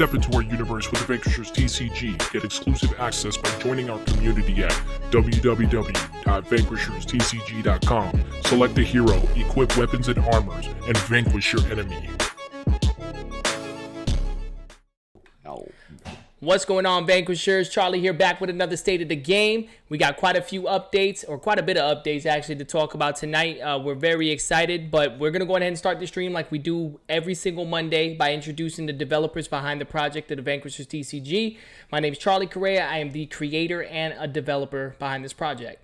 Step into our universe with the Vanquishers TCG. Get exclusive access by joining our community at www.vanquisherstcg.com. Select a hero, equip weapons and armors, and vanquish your enemy. What's going on, Vanquishers? Charlie here, back with another State of the Game. We got quite a few updates, or quite a bit of updates actually, to talk about tonight. We're very excited, but we're going to go ahead and start the stream like we do every single Monday by introducing the developers behind the project of the Vanquishers TCG. My name is Charlie Correa. I am the creator and a developer behind this project.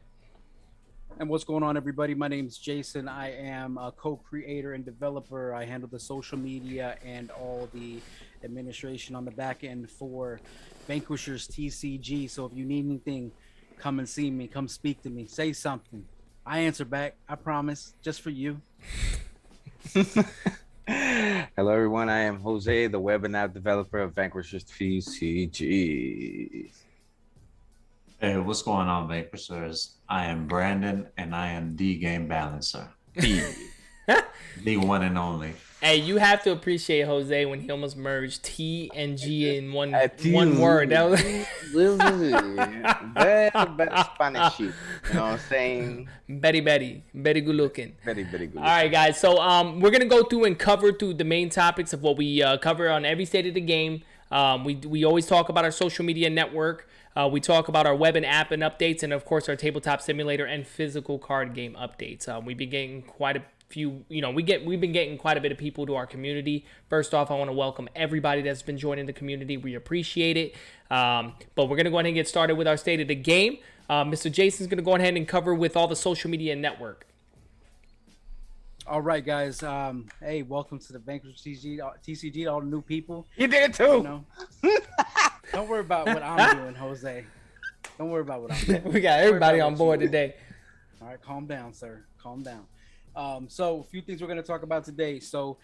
And what's going on, everybody? My name is Jason. I am a co-creator and developer. I handle the social media and all the administration on the back end for Vanquishers TCG. So if you need anything, come and see me. Come speak to me. Say something. I answer back. I promise. Just for you. Hello, everyone. I am Jose, the web and app developer of Vanquishers TCG. Hey, what's going on, Vanquishers? I am Brandon, and I am the game balancer. The one and only. Hey, you have to appreciate Jose when he almost merged T and G in one word. That was very Spanish sheep. You know what I'm saying? Very good looking. Very good. All right, guys. So we're gonna go through and cover through the main topics of what we cover on every State of the Game. We always talk about our social media network. We talk about our web and app and updates, and of course our tabletop simulator and physical card game updates. We've been getting quite a few, we've been getting quite a bit of people to our community. First off, I want to welcome everybody that's been joining the community. We appreciate it. But we're gonna go ahead and get started with our State of the Game. Mr. Jason's gonna go ahead and cover with all the social media network. All right, guys. Hey, welcome to the Vanquishers TCG. All the new people. You did it too. Don't worry about what I'm doing, Jose. Don't worry about what I'm doing. We got everybody on board today. All right, calm down, sir. Calm down. So a few things we're going to talk about today. So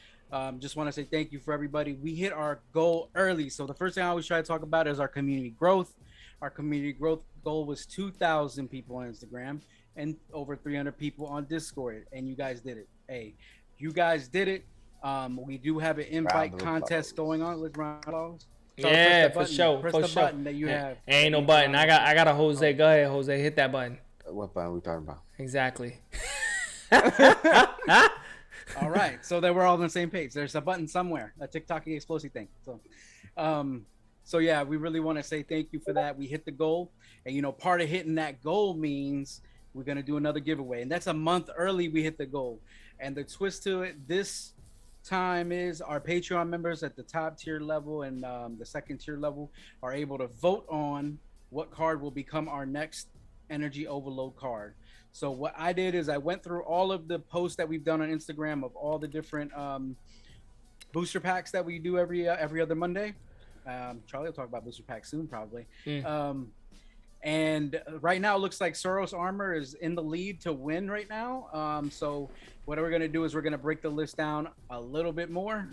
just want to say thank you for everybody. We hit our goal early. So the first thing I always try to talk about is our community growth. Our community growth goal was 2,000 people on Instagram and over 300 people on Discord. And you guys did it. Hey, you guys did it. We do have an invite contest going on. Let's round applause. So yeah, for sure. Press the button that you have. Ain't no button. I got a Jose. Go ahead, Jose. Hit that button. What button are we talking about? Exactly. All right. So that we're all on the same page. There's a button somewhere, a TikTok explosive thing. So yeah, we really want to say thank you for that. We hit the goal, and part of hitting that goal means we're gonna do another giveaway, and that's a month early. We hit the goal, and the twist to it this time is our Patreon members at the top tier level and the second tier level are able to vote on what card will become our next energy overload card. So what I did is I went through all of the posts that we've done on Instagram of all the different booster packs that we do every other Monday. Charlie will talk about booster packs soon, probably. And right now it looks like Soros Armor is in the lead to win right now. So what we're going to do is we're going to break the list down a little bit more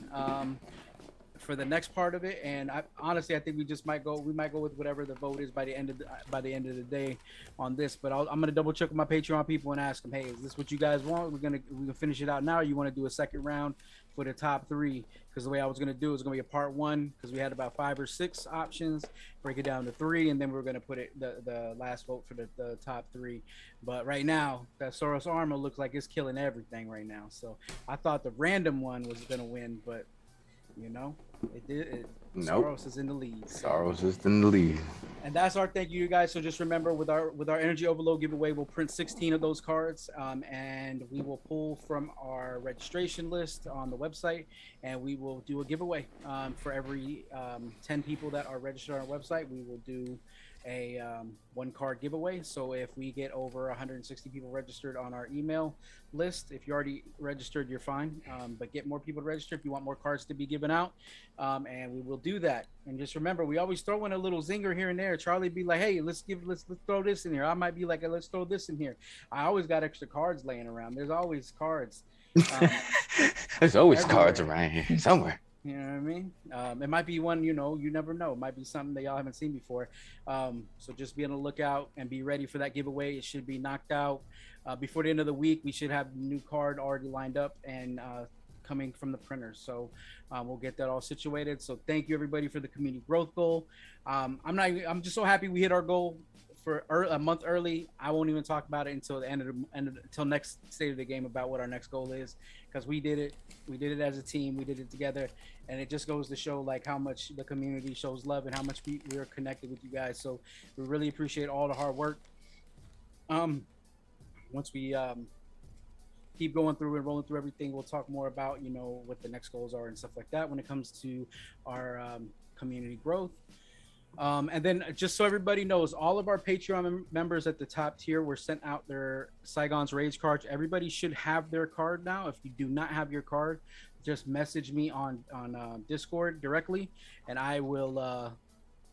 for the next part of it. And honestly, I think we might go with whatever the vote is by the end of the day on this. But I'm going to double check with my Patreon people and ask them, hey, is this what you guys want? We're going to finish it out now. Or you want to do a second round for the top three? Because the way I was going to do is going to be a part one, because we had about 5 or 6 options, break it down to 3, and then we're going to put it the last vote for the top 3. But right now, that Soros Armor looks like it's killing everything right now. So I thought the random one was going to win, but it did. Nope. Soros is in the lead. Soros is in the lead. And that's our thank you, guys. So just remember, with our Energy Overload giveaway, we'll print 16 of those cards, and we will pull from our registration list on the website, and we will do a giveaway for every 10 people that are registered on our website. We will do a 1 card giveaway. So if we get over 160 people registered on our email list, if you're already registered, you're fine, but get more people to register if you want more cards to be given out, and we will do that. And just remember, we always throw in a little zinger here and there. Charlie be like, hey, let's throw this in here. I might be like, let's throw this in here. I always got extra cards laying around. There's always cards. There's always cards around here somewhere. You know what I mean? It might be one, you never know. It might be something that y'all haven't seen before. So just be on the lookout and be ready for that giveaway. It should be knocked out before the end of the week. We should have a new card already lined up and coming from the printers. So we'll get that all situated. So thank you everybody for the community growth goal. I'm just so happy we hit our goal for a month early. I won't even talk about it until the until next state of the game about what our next goal is, because we did it as a team, we did it together, and it just goes to show like how much the community shows love and how much we are connected with you guys. So we really appreciate all the hard work. Once we keep going through and rolling through everything, we'll talk more about what the next goals are and stuff like that when it comes to our community growth. And then just so everybody knows, all of our Patreon members at the top tier were sent out their Saigon's Rage cards. Everybody should have their card now. If you do not have your card, just message me on Discord directly, and I will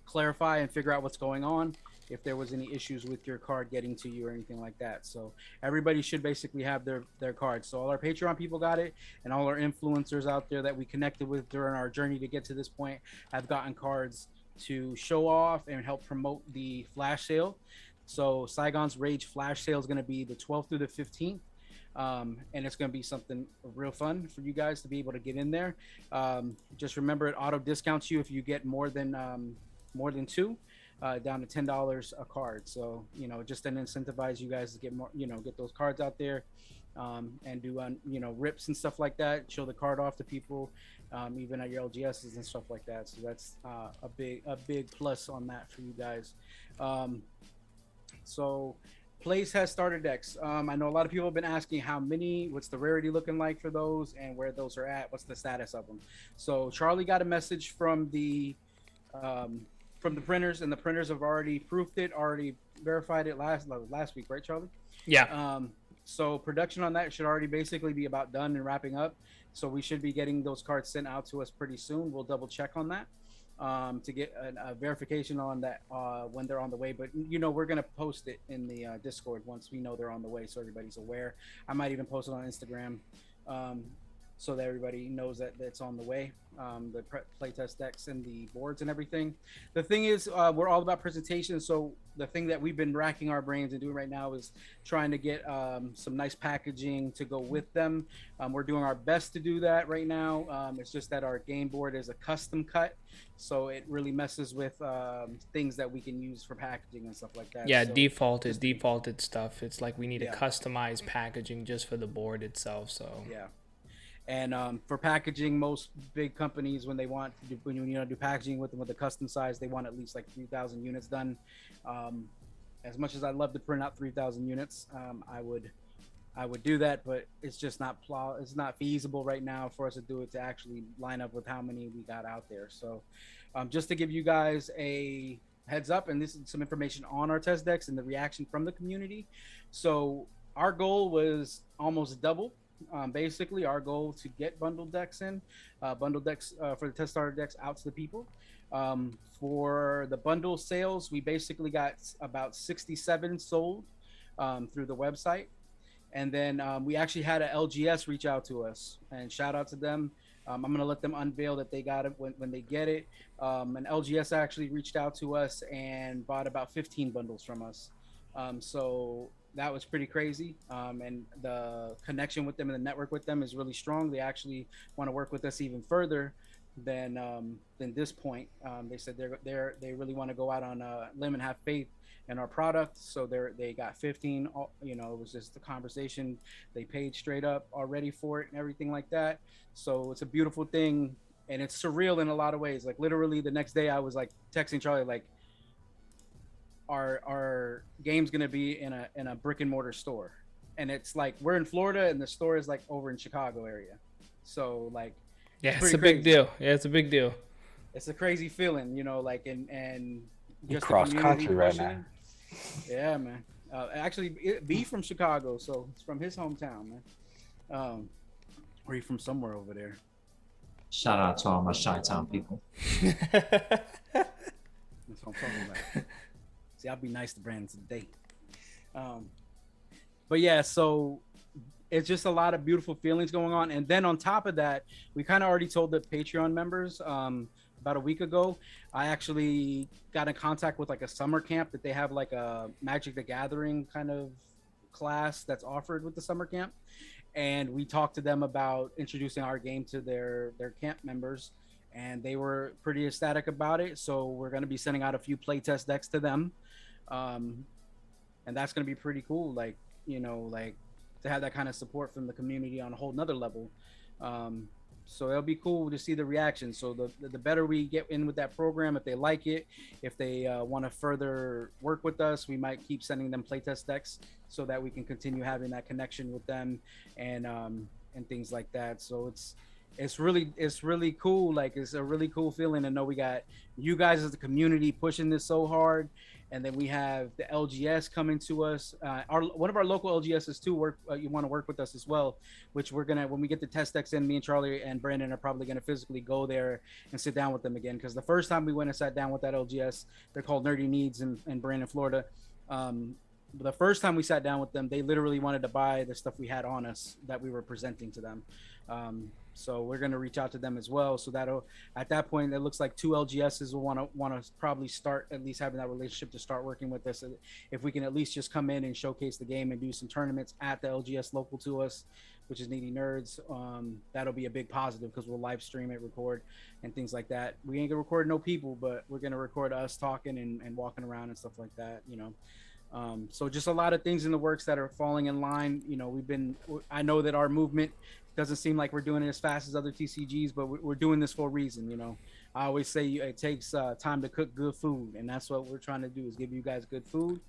clarify and figure out what's going on, if there was any issues with your card getting to you or anything like that. So everybody should basically have their cards. So all our Patreon people got it, and all our influencers out there that we connected with during our journey to get to this point have gotten cards to show off and help promote the flash sale. So Saigon's Rage flash sale is going to be the 12th through the 15th. And it's going to be something real fun for you guys to be able to get in there. Just remember, it auto discounts you if you get more than two, down to $10 a card. So just to incentivize you guys to get more, get those cards out there, and do rips and stuff like that. Show the card off to people, even at your LGSs and stuff like that. So that's a big plus on that for you guys. So Place has starter decks. I know a lot of people have been asking how many, what's the rarity looking like for those, and where those are at, what's the status of them. So Charlie got a message from the printers, and the printers have already proofed it, already verified it last week, right, Charlie? Yeah. So production on that should already basically be about done and wrapping up. So we should be getting those cards sent out to us pretty soon. We'll double check on that to get a verification on that when they're on the way. But we're gonna post it in the Discord once we know they're on the way, so everybody's aware. I might even post it on Instagram, so that everybody knows that it's on the way. The playtest decks and the boards and everything. The thing is, we're all about presentation. So the thing that we've been racking our brains and doing right now is trying to get some nice packaging to go with them. We're doing our best to do that right now. It's just that our game board is a custom cut, so it really messes with things that we can use for packaging and stuff like that. Yeah, so defaulted stuff. It's like we need to Yeah. customize packaging just for the board itself. So yeah. And for packaging, most big companies, when they want to do packaging with them with a custom size, they want at least like 3,000 units done. As much as I'd love to print out 3,000 units, I would do that, but it's just not feasible right now for us to do it, to actually line up with how many we got out there. So just to give you guys a heads up, and this is some information on our test decks and the reaction from the community. So our goal was almost double. Basically, our goal to get bundled decks for the test starter decks out to the people. For the bundle sales, we basically got about 67 sold through the website. And then we actually had a LGS reach out to us, and shout out to them. I'm going to let them unveil that they got it when they get it. An LGS actually reached out to us and bought about 15 bundles from us. So that was pretty crazy. And the connection with them and the network with them is really strong. They actually want to work with us even further than this point. They said they really want to go out on a limb and have faith in our product. So they got 15, it was just a conversation. They paid straight up already for it and everything like that. So it's a beautiful thing, and it's surreal in a lot of ways. Like literally the next day I was like texting Charlie, like, our game's gonna be in a brick and mortar store, and it's like we're in Florida and the store is like over in Chicago area. So like, yeah, it's a big deal. Yeah, it's a big deal. It's a crazy feeling, like, and just cross country right now. Yeah, man. Actually, B from Chicago, so it's from his hometown, man. Or he from somewhere over there. Shout out to all my Chi-Town people. That's what I'm talking about. See, I'll be nice to Brandon today. But yeah, so it's just a lot of beautiful feelings going on. And then on top of that, we kind of already told the Patreon members about a week ago. I actually got in contact with like a summer camp that they have, like a Magic the Gathering kind of class that's offered with the summer camp. and we talked to them about introducing our game to their camp members, and they were pretty ecstatic about it. So we're going to be sending out a few playtest decks to them, um, and that's going to be pretty cool. Like, like to have that kind of support from the community on a whole nother level. Um, so it'll be cool to see the reaction. So the better we get in with that program, if they like it, if they want to further work with us, we might keep sending them playtest decks so that we can continue having that connection with them, and things like that. So it's really cool. Like, it's a really cool feeling to know we got you guys as the community pushing this so hard, and then we have the LGS coming to us. One of our local LGSs too. You want to work with us as well, which we're gonna, when we get the test decks in, me and Charlie and Brandon are probably gonna physically go there and sit down with them again. Because the first time we went and sat down with that LGS, they're called Nerdy Needs in Brandon, Florida. The first time we sat down with them, they literally wanted to buy the stuff we had on us that we were presenting to them. So we're going to reach out to them as well. So that'll, at that point, it looks like two LGSs will want to probably start at least having that relationship to start working with us. If we can at least just come in and showcase the game and do some tournaments at the LGS local to us, which is Needy Nerds, that'll be a big positive because we'll live stream it, record, and things like that. We ain't gonna record no people, but we're gonna record us talking and walking around and stuff like that, So just a lot of things in the works that are falling in line. I know that our movement doesn't seem like we're doing it as fast as other TCGs, but we're doing this for a reason. I always say it takes time to cook good food, and that's what we're trying to do, is give you guys good food.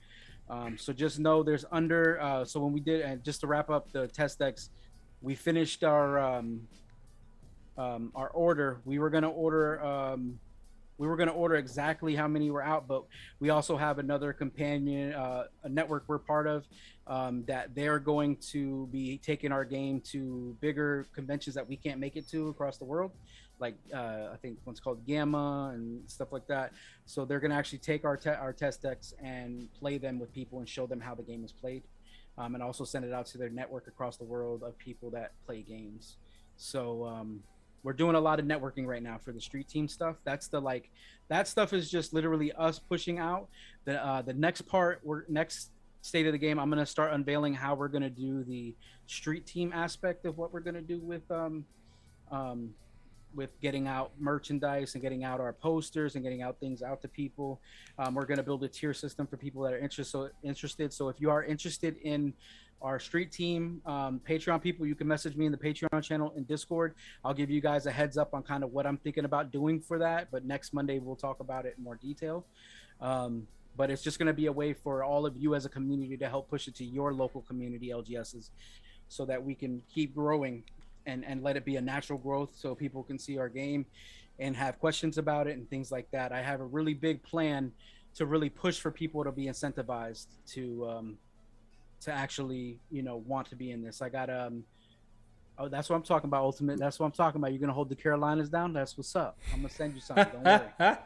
So just know there's so when we did, and just to wrap up the test decks, we finished our order. We were gonna order exactly how many were out, but we also have another companion, a network we're part of, that they're going to be taking our game to bigger conventions that we can't make it to across the world. Like I think one's called Gamma and stuff like that. So they're going to actually take our test decks and play them with people and show them how the game is played, and also send it out to their network across the world of people that play games. So we're doing a lot of networking right now for the street team stuff. That stuff is just literally us pushing out. The next part, next state of the game, I'm gonna start unveiling how we're gonna do the street team aspect of what we're gonna do with getting out merchandise and getting out our posters and getting out things out to people. We're gonna build a tier system for people that are interested. So if you are interested in our street team, Patreon people, you can message me in the Patreon channel in Discord. I'll give you guys a heads up on kind of what I'm thinking about doing for that. But next Monday, we'll talk about it in more detail. But it's just going to be a way for all of you as a community to help push it to your local community LGSs, so that we can keep growing and let it be a natural growth, so people can see our game and have questions about it and things like that. I have a really big plan to really push for people to be incentivized to actually, want to be in this. I got that's what I'm talking about, Ultimate. That's what I'm talking about. You're gonna hold the Carolinas down? That's what's up. I'm gonna send you something. Don't worry.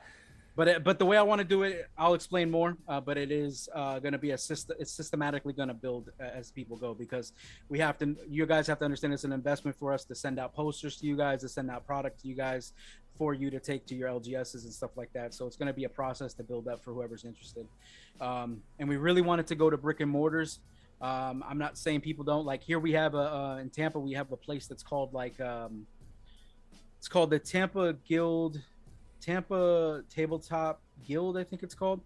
But the way I want to do it, I'll explain more. But it is gonna be it's systematically gonna build as people go, because you guys have to understand it's an investment for us to send out posters to you guys, to send out product to you guys, for you to take to your LGSs and stuff like that. So it's going to be a process to build up for whoever's interested. And we really wanted to go to brick and mortars. I'm not saying people don't. Like, here we have in Tampa, we have a place that's called it's called the Tampa Tabletop Guild, I think it's called.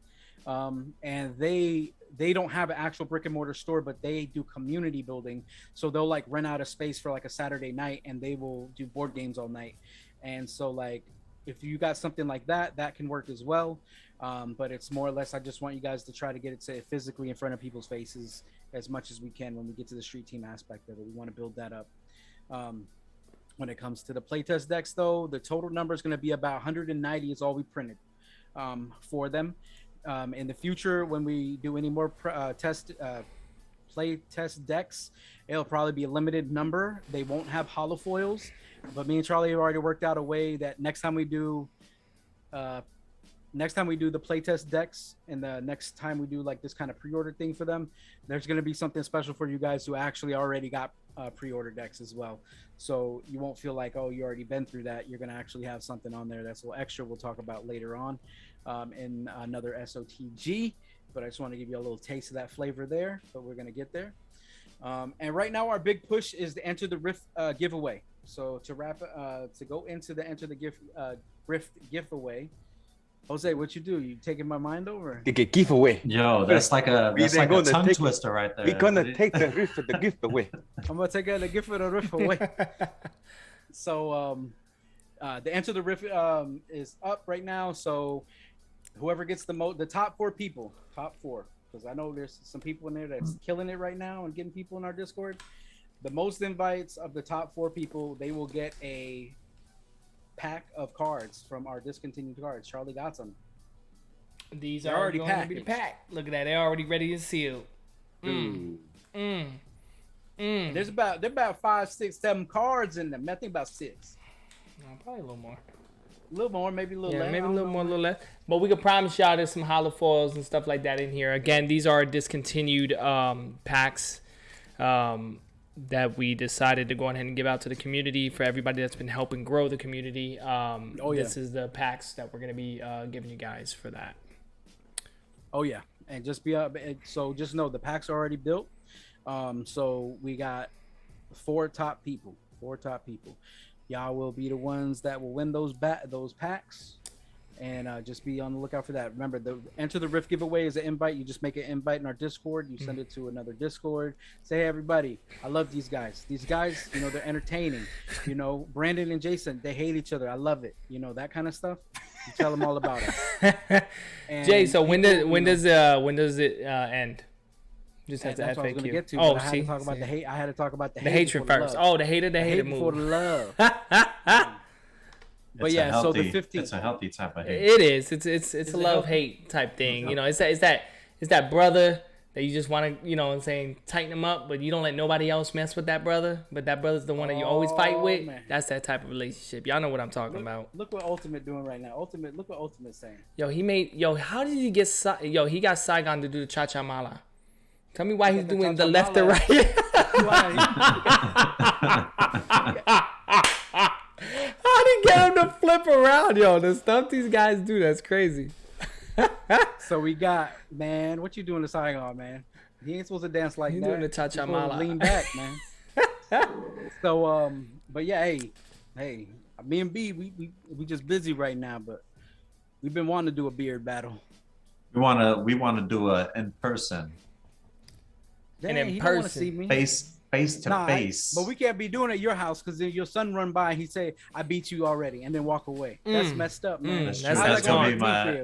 And they don't have an actual brick and mortar store, but they do community building. So they'll rent out a space for a Saturday night, and they will do board games all night. And so if you got something like that, that can work as well. But it's more or less, I just want you guys to try to get it physically in front of people's faces as much as we can when we get to the street team aspect of it. We want to build that up. When it comes to the playtest decks, though, the total number is going to be about 190 is all we printed for them. In the future, when we do any more play test decks, it'll probably be a limited number. They won't have hollow foils, but me and Charlie have already worked out a way that next time we do the playtest decks, and the next time we do this kind of pre-order thing for them, there's going to be something special for you guys who actually already got pre-order decks as well. So you won't feel like, oh, you already been through that. You're going to actually have something on there that's a little extra. We'll talk about later on in another SOTG, but I just want to give you a little taste of that flavor there, but we're going to get there. And right now, our big push is the Enter the Rift giveaway. So to go into the Enter the Rift giveaway, Jose, what you do? You taking my mind over? The giveaway. Yo, that's like a tongue twister right there. We're gonna take the rift for the giveaway. I'm gonna take the gift of the Rift away. So the Enter the Rift is up right now. So whoever gets the top 4 people, because I know there's some people in there that's killing it right now and getting people in our Discord. The most invites of the top 4 people, they will get a pack of cards from our discontinued cards. Charlie got some. These They're are already going to be the pack. Look at that. They're already ready and sealed. There's about 5, 6, 7 cards in them. I think about 6. Probably a little more. A little more, maybe a little less. Maybe a little more, a little less. But we can promise y'all there's some hollow foils and stuff like that in here. Again, these are discontinued packs that we decided to go ahead and give out to the community for everybody that's been helping grow the community. This is the packs that we're going to be giving you guys for that. Oh, yeah. And just just know the packs are already built. So we got 4 top people. Y'all will be the ones that will win those packs, and just be on the lookout for that. Remember, the Enter the Rift giveaway is an invite. You just make an invite in our Discord. You send it to another Discord. Say, hey, everybody, I love these guys. These guys, they're entertaining. Brandon and Jason, they hate each other. I love it. That kind of stuff. You tell them all about it. Jay, so when does it end? Just have to that's what I was going to get to. Oh, I had to talk about the hate. I had to talk about the hatred first. Oh, the hated move. Before the love. But yeah, so the 15th. It's a healthy type of hate. It is. It's a love hate type thing. It's that brother that you just want to, tighten him up, but you don't let nobody else mess with that brother. But that brother's the one that you always fight with. Man. That's that type of relationship. Y'all know what I'm talking about. Look what Ultimate doing right now. Look what Ultimate's saying. How did he get? He got Saigon to do the cha cha mala. Tell me why he's doing the left to right. How did he get him to flip around, the stuff these guys do, that's crazy. So we got, man, what you doing to Saigon, man? He ain't supposed to dance like he's that. He's doing the cha-cha mala. Lean back, man. So, but yeah, hey, me and B, we just busy right now, but we've been wanting to do a beard battle. We wanna do a in person. Dang, and in person, see me. face to face. But we can't be doing it at your house because then your son run by and he say, "I beat you already," and then walk away. That's messed up, man. That's gonna be my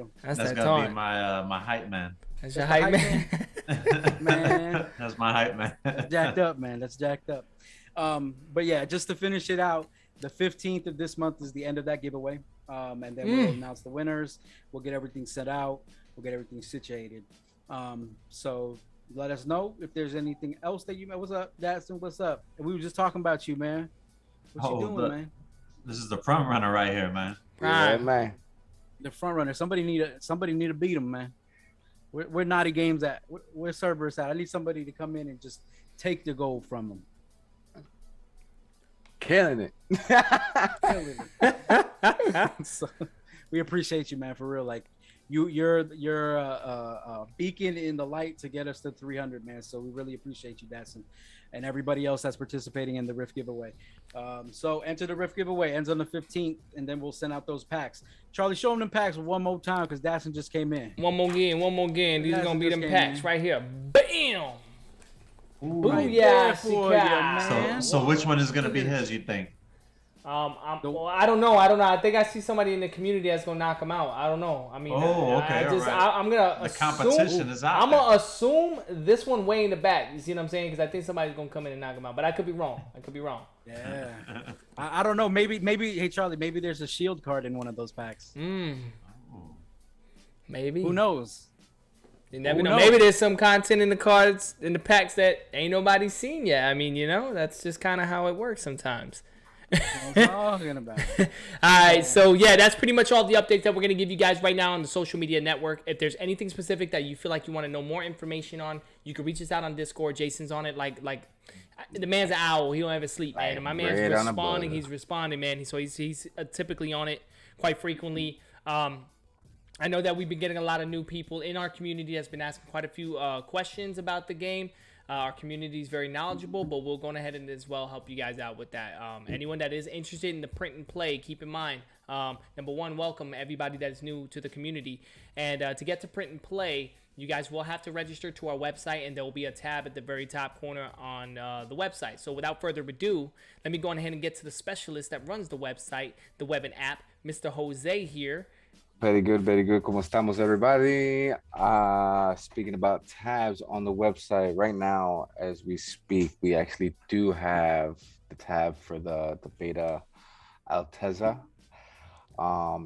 hype man. That's your hype man. Man, that's my hype man. That's jacked up, man. That's jacked up. But yeah, just to finish it out, the 15th of this month is the end of that giveaway, and then we'll announce the winners. We'll get everything set out. We'll get everything situated. So. Let us know if there's anything else that you. What's up, Dadson? What's up? We were just talking about you, man. What you doing, man? This is the front runner right here, man. Yeah, man. The front runner. Somebody need to beat him, man. We're Naughty Games at. We're Cerberus at. I need somebody to come in and just take the gold from them. Killing it. So, we appreciate you, man, for real. Like. You're a beacon in the light to get us to 300, man. So we really appreciate you, Datsun, and everybody else that's participating in the Rift giveaway. So enter the Rift giveaway. Ends on the 15th, and then we'll send out those packs. Charlie, show them packs one more time because Datsun just came in. One more again. These are gonna be them packs right here. Bam! Booyah! So which one is gonna be his? You think? I don't know. I think I see somebody in the community that's gonna knock him out. I don't know. I mean, I'm gonna. The competition is out. I'm gonna assume this one way in the back. You see what I'm saying? Because I think somebody's gonna come in and knock him out. But I could be wrong. Yeah. I don't know. Maybe. Hey, Charlie. Maybe there's a shield card in one of those packs. Maybe. Who knows? You never know. Maybe there's some content in the cards in the packs that ain't nobody seen yet. I mean, that's just kind of how it works sometimes. Talking about. All right, so yeah, that's pretty much all the updates that we're gonna give you guys right now on the social media network. If there's anything specific that you feel like you want to know more information on, you can reach us out on Discord. Jason's on it. Like the man's an owl. He don't ever sleep, man. And my man's responding. He's responding, man. So he's typically on it quite frequently. I know that we've been getting a lot of new people in our community that's been asking quite a few questions about the game. Our community is very knowledgeable, but we'll go ahead and as well help you guys out with that. Anyone that is interested in the print and play, keep in mind, number one, welcome everybody that is new to the community. And to get to print and play, you guys will have to register to our website, and there will be a tab at the very top corner on the website. So without further ado, let me go ahead and get to the specialist that runs the website, the web and app, Mr. Jose here. Very good, very good. ¿Cómo estamos, everybody? Speaking about tabs on the website right now, as we speak, we actually do have the tab for the beta Alteza.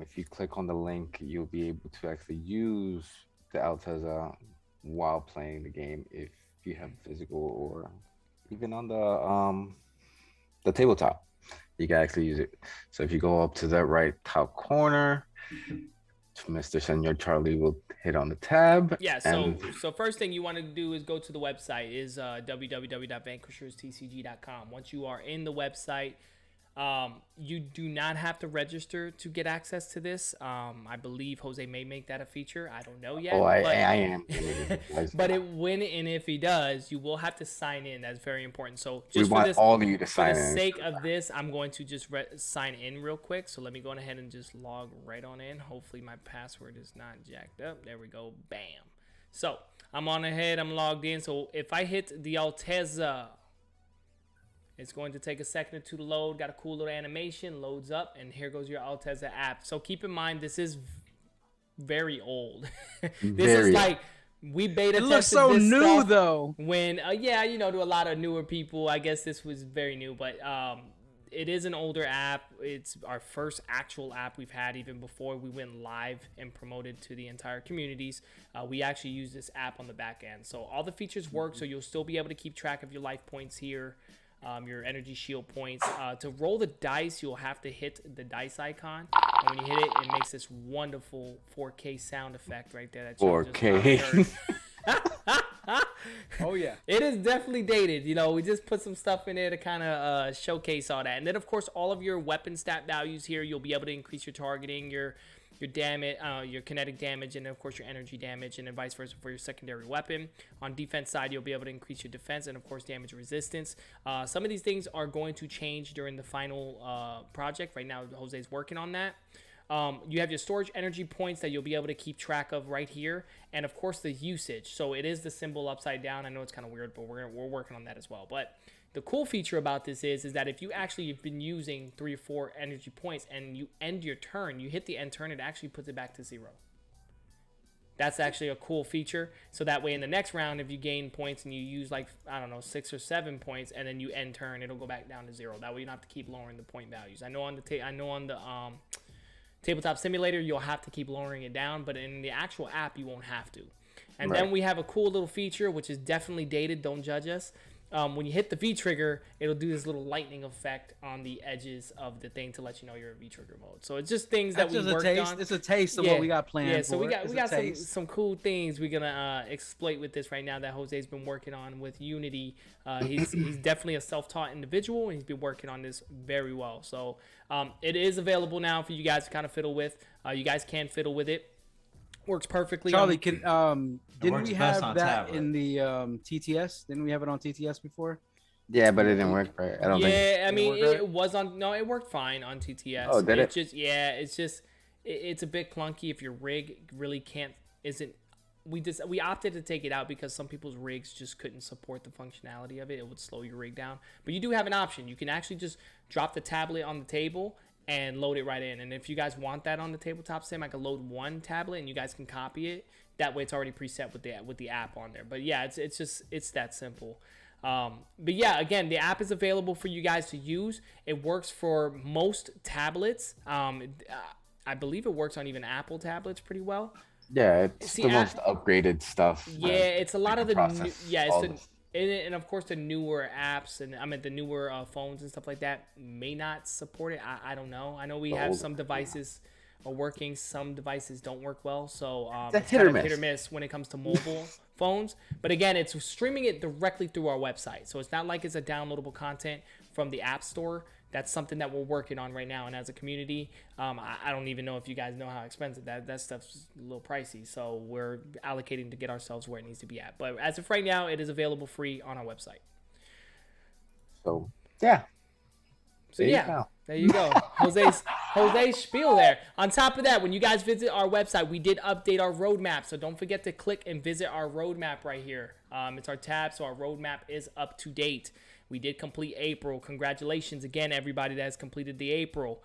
If you click on the link, you'll be able to actually use the Alteza while playing the game if you have physical or even on the tabletop. You can actually use it. So if you go up to the right top corner, Mr. Senor Charlie will hit on the tab. Yeah, so first thing you want to do is go to the website, is www.vanquisherstcg.com. Once you are in the website, you do not have to register to get access to this. I believe Jose may make that a feature. I don't know yet. I am. But when and if he does, you will have to sign in. That's very important. So we want all of you to sign in. For the sake of this, I'm going to just sign in real quick. So let me go ahead and just log right on in. Hopefully my password is not jacked up. There we go. Bam. So I'm on ahead. I'm logged in. So if I hit the Alteza, it's going to take a second or two to load. Got a cool little animation. Loads up, and here goes your Alteza app. So keep in mind, this is very old. This is like, we beta tested this. It looks so new, though. When, to a lot of newer people, I guess this was very new. But it is an older app. It's our first actual app we've had even before we went live and promoted to the entire communities. We actually use this app on the back end. So all the features work, so you'll still be able to keep track of your life points here. Your energy shield points. To roll the dice, you'll have to hit the dice icon. And when you hit it, it makes this wonderful 4K sound effect right there. That 4K. Oh, yeah. It is definitely dated. We just put some stuff in there to kind of showcase all that. And then, of course, all of your weapon stat values here, you'll be able to increase your targeting, your damage, your kinetic damage, and of course your energy damage, and then vice versa for your secondary weapon. On defense side, you'll be able to increase your defense and of course damage resistance. Some of these things are going to change during the final project. Right now, Jose's working on that. You have your storage energy points that you'll be able to keep track of right here, and of course the usage. So it is the symbol upside down. I know it's kind of weird, but we're working on that as well. But the cool feature about this is that if you actually have been using 3 or 4 energy points and you end your turn, you hit the end turn, it actually puts it back to 0. That's actually a cool feature. So that way in the next round, if you gain points and you use 6 or 7 points, and then you end turn, it'll go back down to 0. That way you don't have to keep lowering the point values. I know on the Tabletop Simulator, you'll have to keep lowering it down, but in the actual app, you won't have to. And then we have a cool little feature, which is definitely dated. Don't judge us. When you hit the V trigger, it'll do this little lightning effect on the edges of the thing to let you know you're in V trigger mode. So it's just things that we worked on. It's a taste of what we got planned. Yeah, so we got some cool things we're gonna exploit with this right now that Jose's been working on with Unity. He's definitely a self-taught individual, and he's been working on this very well. So it is available now for you guys to kind of fiddle with. You guys can fiddle with it. Works perfectly. Charlie, didn't we have that tablet in the TTS? Didn't we have it on TTS before? Yeah, but it didn't work right. I don't think. Yeah, I mean, it was on. No, it worked fine on TTS. Oh, did it? It's a bit clunky if your rig really isn't. We opted to take it out because some people's rigs just couldn't support the functionality of it. It would slow your rig down. But you do have an option. You can actually just drop the tablet on the table and load it right in. And if you guys want that on the tabletop sim, I can load one tablet and you guys can copy it. That way it's already preset with the app on there. But yeah, it's that simple. But yeah, again, the app is available for you guys to use. It works for most tablets. I believe it works on even Apple tablets pretty well. Yeah, it's the most upgraded stuff. Yeah, it's a lot of the and of course the newer apps and the newer phones and stuff like that may not support it. I don't know. I know we have some devices are working, some devices don't work well. So it's hit or miss when it comes to mobile phones. But again, it's streaming it directly through our website. So it's not like it's a downloadable content. from the App Store. That's something that we're working on right now. And as a community, I don't even know if you guys know how expensive that stuff's a little pricey. So we're allocating to get ourselves where it needs to be at. But as of right now, it is available free on our website. So yeah. So yeah, there you go. Jose's spiel there. On top of that, when you guys visit our website, we did update our roadmap. So don't forget to click and visit our roadmap right here. It's our tab, so our roadmap is up to date. We did complete April. Congratulations again, everybody that has completed the April.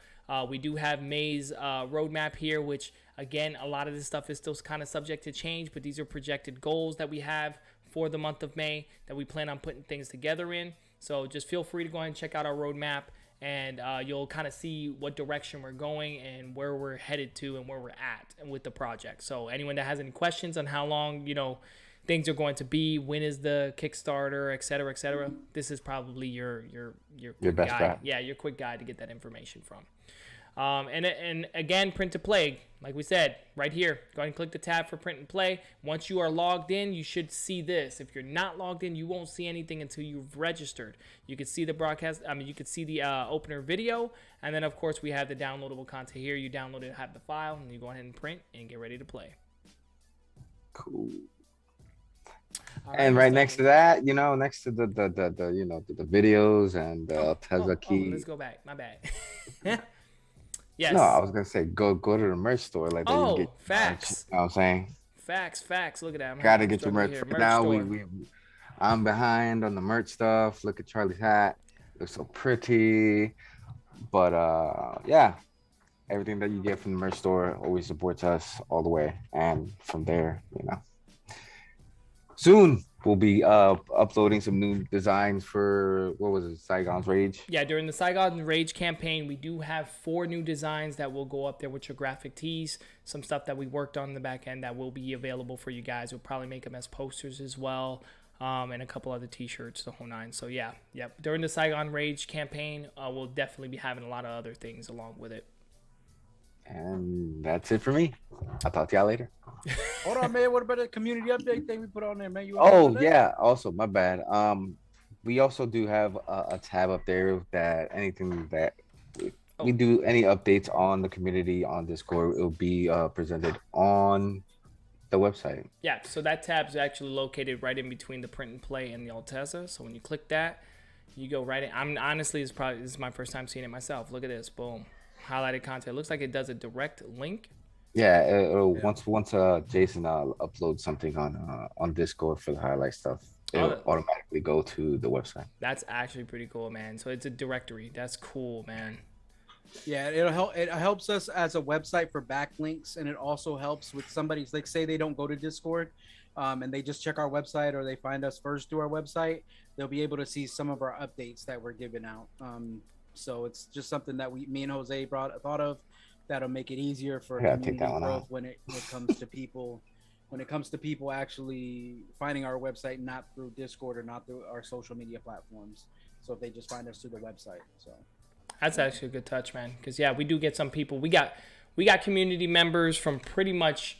We do have May's roadmap here, which again, a lot of this stuff is still kind of subject to change, but these are projected goals that we have for the month of May that we plan on putting things together in. So just feel free to go ahead and check out our roadmap, and you'll kind of see what direction we're going and where we're headed to and where we're at with the project. So anyone that has any questions on how long, things are going to be, when is the Kickstarter, et cetera, this is probably your best guide. bet. Yeah, your quick guide to get that information from. And again, print to play, like we said, right here. Go ahead and click the tab for print and play. Once you are logged in, you should see this. If you're not logged in, you won't see anything until you've registered. You can see the broadcast. You can see the opener video, and then of course we have the downloadable content here. You download it, have the file, and you go ahead and print and get ready to play. Cool. All And right, right next to that, next to the videos and Tesla key. Let's go back. My bad. Yes. No, I was gonna say go to the merch store like that. You can get facts. You know what I'm saying? Facts. Look at that. Gotta get your merch. Here. Right now store. I'm behind on the merch stuff. Look at Charlie's hat. Looks so pretty. But yeah. Everything that you get from the merch store always supports us all the way. And from there, soon we'll be uploading some new designs for, what was it, Saigon's Rage? Yeah, during the Saigon Rage campaign, we do have 4 new designs that will go up there with your graphic tees. Some stuff that we worked on in the back end that will be available for you guys. We'll probably make them as posters as well, and a couple other t-shirts, the whole nine. So yeah. During the Saigon Rage campaign, we'll definitely be having a lot of other things along with it. And that's it for me. I'll talk to y'all later. Hold on, man. What about the community update thing we put on there, man? Also, my bad. We also do have a tab up there that anything that we do, any updates on the community on Discord, it will be presented on the website. Yeah, so that tab is actually located right in between the print and play and the Altezza. So when you click that, you go right in. Honestly, this is my first time seeing it myself. Look at this, boom. Highlighted content. It looks like it does a direct link. Yeah, once Jason uploads something on Discord for the highlight stuff, it'll automatically go to the website. That's actually pretty cool, man. So it's a directory. That's cool, man. Yeah, it'll help. It helps us as a website for backlinks, and it also helps with somebody's, like, say they don't go to Discord, and they just check our website or they find us first through our website. They'll be able to see some of our updates that we're giving out. So it's just something that me and Jose thought of that'll make it easier for community growth when it comes to people. When it comes to people actually finding our website, not through Discord or not through our social media platforms. So if they just find us through the website, so that's actually a good touch, man. Because yeah, we do get some people. We got community members from pretty much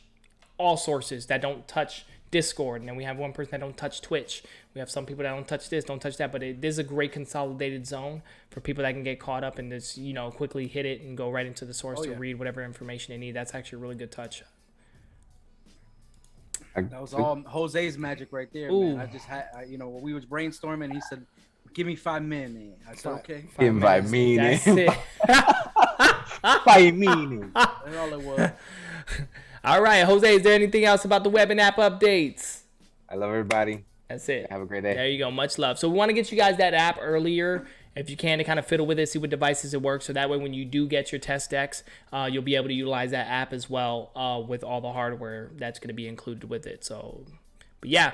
all sources that don't touch Discord, and then we have one person that don't touch Twitch. We have some people that don't touch this, don't touch that, but it is a great consolidated zone for people that can get caught up and just quickly hit it and go right into the source to read whatever information they need. That's actually a really good touch. That was all Jose's magic right there, man. I just had, when we was brainstorming, he said, "Give me 5 minutes." I said, "Okay." 5 minutes. That's it. 5 minutes. That's all it was. All right, Jose, is there anything else about the web and app updates? I love everybody. That's it. Have a great day. There you go. Much love. So we want to get you guys that app earlier, if you can, to kind of fiddle with it, see what devices it works. So that way when you do get your test decks, you'll be able to utilize that app as well with all the hardware that's going to be included with it. So, but yeah.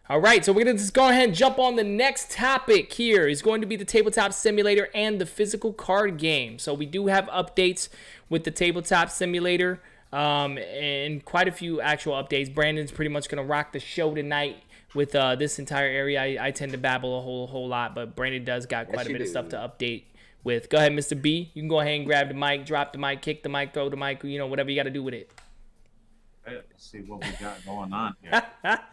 All right, so we're going to just go ahead and jump on the next topic here. Is going to be the Tabletop Simulator and the physical card game. So we do have updates with the Tabletop Simulator. And quite a few actual updates. Brandon's pretty much going to rock the show tonight with this entire area. I tend to babble a whole lot, but Brandon does got quite a bit of stuff to update with. Go ahead, Mr. B. You can go ahead and grab the mic, drop the mic, kick the mic, throw the mic, whatever you got to do with it. Let's see what we got going on here.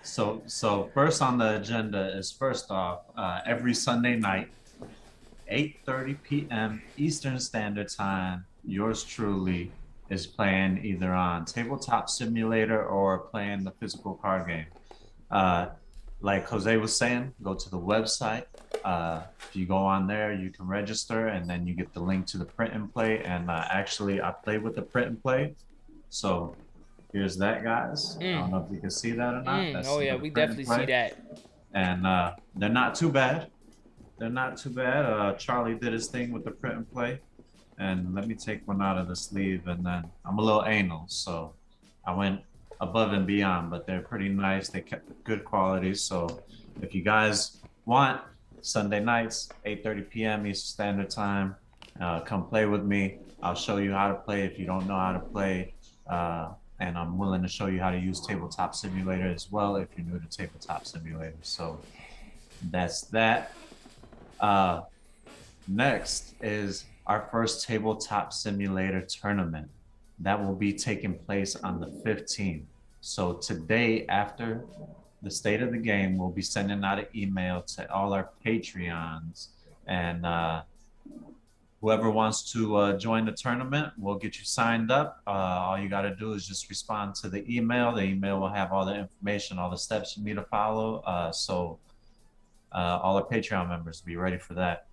So first on the agenda is, first off, every Sunday night, 8:30 p.m. Eastern Standard Time. Yours truly is playing either on Tabletop Simulator or playing the physical card game. Like Jose was saying, go to the website. If you go on there, you can register, and then you get the link to the print and play. And actually, I played with the print and play, so here's that, guys. I don't know if you can see that or not. That's Oh yeah, the we print and definitely play. see that. And they're not too bad. They're not too bad. Charlie did his thing with the print and play. And let me take one out of the sleeve, and then I'm a little anal, so I went above and beyond, but they're pretty nice. They kept good quality. So if you guys want, Sunday nights, 8:30 p.m. Eastern Standard Time, come play with me. I'll show you how to play if you don't know how to play. And I'm willing to show you how to use Tabletop Simulator as well if you're new to Tabletop Simulator. So that's that. Next is our first Tabletop Simulator tournament. That will be taking place on the 15th. So today, after the state of the game, we'll be sending out an email to all our Patreons. And whoever wants to join the tournament, we'll get you signed up. All you got to do is just respond to the email. The email will have all the information, all the steps you need to follow. So all our Patreon members, be ready for that.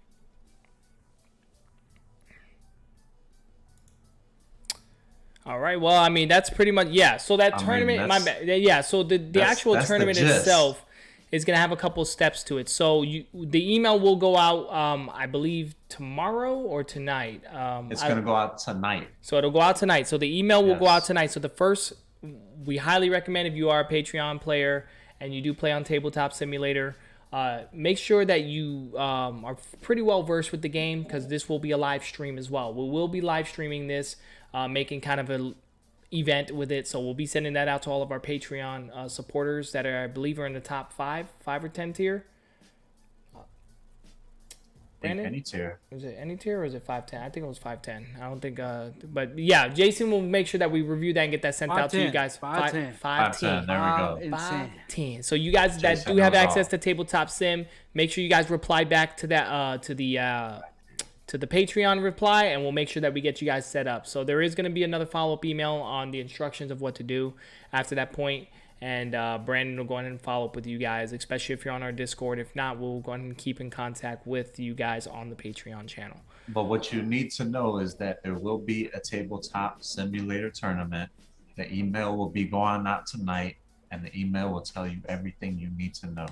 All right. Well, I mean, that's pretty much, yeah. So that tournament, yeah. So the actual tournament itself is going to have a couple of steps to it. So the email will go out, I believe, tomorrow or tonight. It's going to go out tonight. So it'll go out tonight. So the email will go out tonight. So the first, we highly recommend if you are a Patreon player and you do play on Tabletop Simulator, make sure that you are pretty well versed with the game, because this will be a live stream as well. We will be live streaming this, making kind of an event with it. So we'll be sending that out to all of our Patreon supporters that are, I believe, are in the top 5 or 10 tier. Brandon? Any tier. Was it any tier or was it 510? I think it was 510. I don't think, but yeah, Jason will make sure that we review that and get that sent out to you guys. 510. 510. There we go. 510. So you guys that Jason do have knows access all. to Tabletop Sim, make sure you guys reply back to that, to the Patreon reply, and we'll make sure that we get you guys set up. So there is going to be another follow-up email on the instructions of what to do after that point. And Brandon will go ahead and follow up with you guys, especially if you're on our Discord. If not, we'll go ahead and keep in contact with you guys on the Patreon channel. But what you need to know is that there will be a Tabletop Simulator tournament. The email will be going out tonight, and the email will tell you everything you need to know.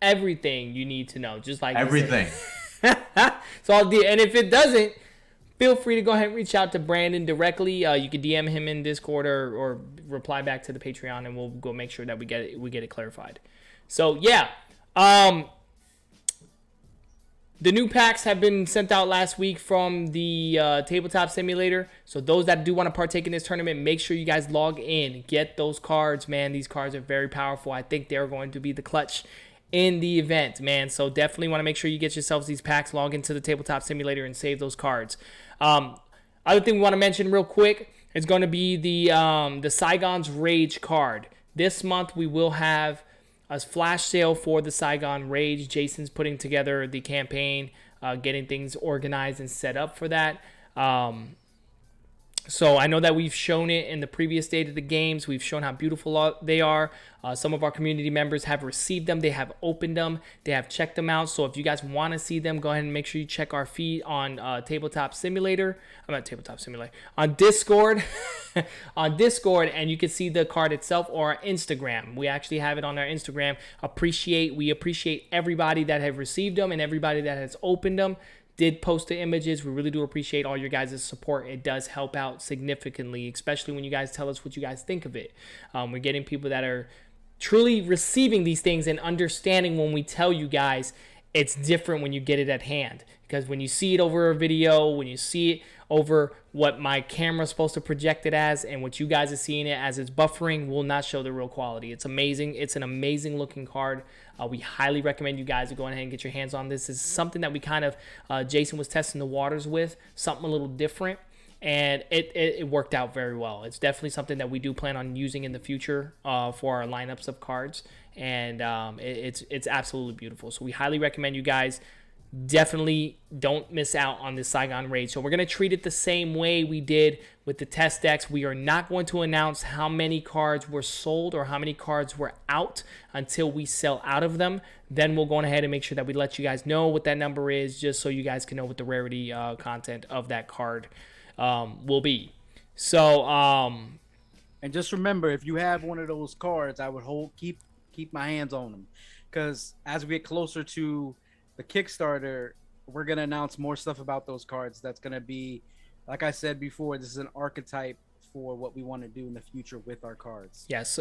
Everything you need to know, just like everything. So and if it doesn't, feel free to go ahead and reach out to Brandon directly. You can DM him in Discord or reply back to the Patreon, and we'll go make sure that we get it clarified. So yeah, the new packs have been sent out last week from the Tabletop Simulator. So those that do want to partake in this tournament, make sure you guys log in, get those cards, man. These cards are very powerful. I think they're going to be the clutch in the event, man. So definitely want to make sure you get yourselves these packs, log into the Tabletop Simulator, and save those cards. Other thing we want to mention real quick is going to be the Saigon's Rage card. This month we will have a flash sale for the Saigon Rage. Jason's putting together the campaign, getting things organized and set up for that. So I know that we've shown it in the previous state of the games. We've shown how beautiful they are. Some of our community members have received them. They have opened them. They have checked them out. So if you guys want to see them, go ahead and make sure you check our feed on Tabletop Simulator. I'm not Tabletop Simulator. On Discord. On Discord, and you can see the card itself, or our Instagram. We actually have it on our Instagram. We appreciate everybody that have received them and everybody that has opened them. Did post the images. We really do appreciate all your guys' support. It does help out significantly, especially when you guys tell us what you guys think of it. We're getting people that are truly receiving these things and understanding when we tell you guys it's different when you get it at hand. Because when you see it over a video, when you see it over what my camera's supposed to project it as, and what you guys are seeing it as it's buffering, will not show the real quality. It's amazing. It's an amazing looking card. We highly recommend you guys to go ahead and get your hands on this. This is something that we kind of, Jason was testing the waters with, something a little different, and it worked out very well. It's definitely something that we do plan on using in the future for our lineups of cards, and it's absolutely beautiful. So we highly recommend you guys definitely don't miss out on this Saigon raid. So we're going to treat it the same way we did with the test decks. We are not going to announce how many cards were sold or how many cards were out until we sell out of them. Then we'll go on ahead and make sure that we let you guys know what that number is, just so you guys can know what the rarity content of that card will be. So and just remember, if you have one of those cards, I would keep my hands on them, because as we get closer to the Kickstarter, we're going to announce more stuff about those cards. That's going to be, like I said before, this is an archetype for what we want to do in the future with our cards. Yes.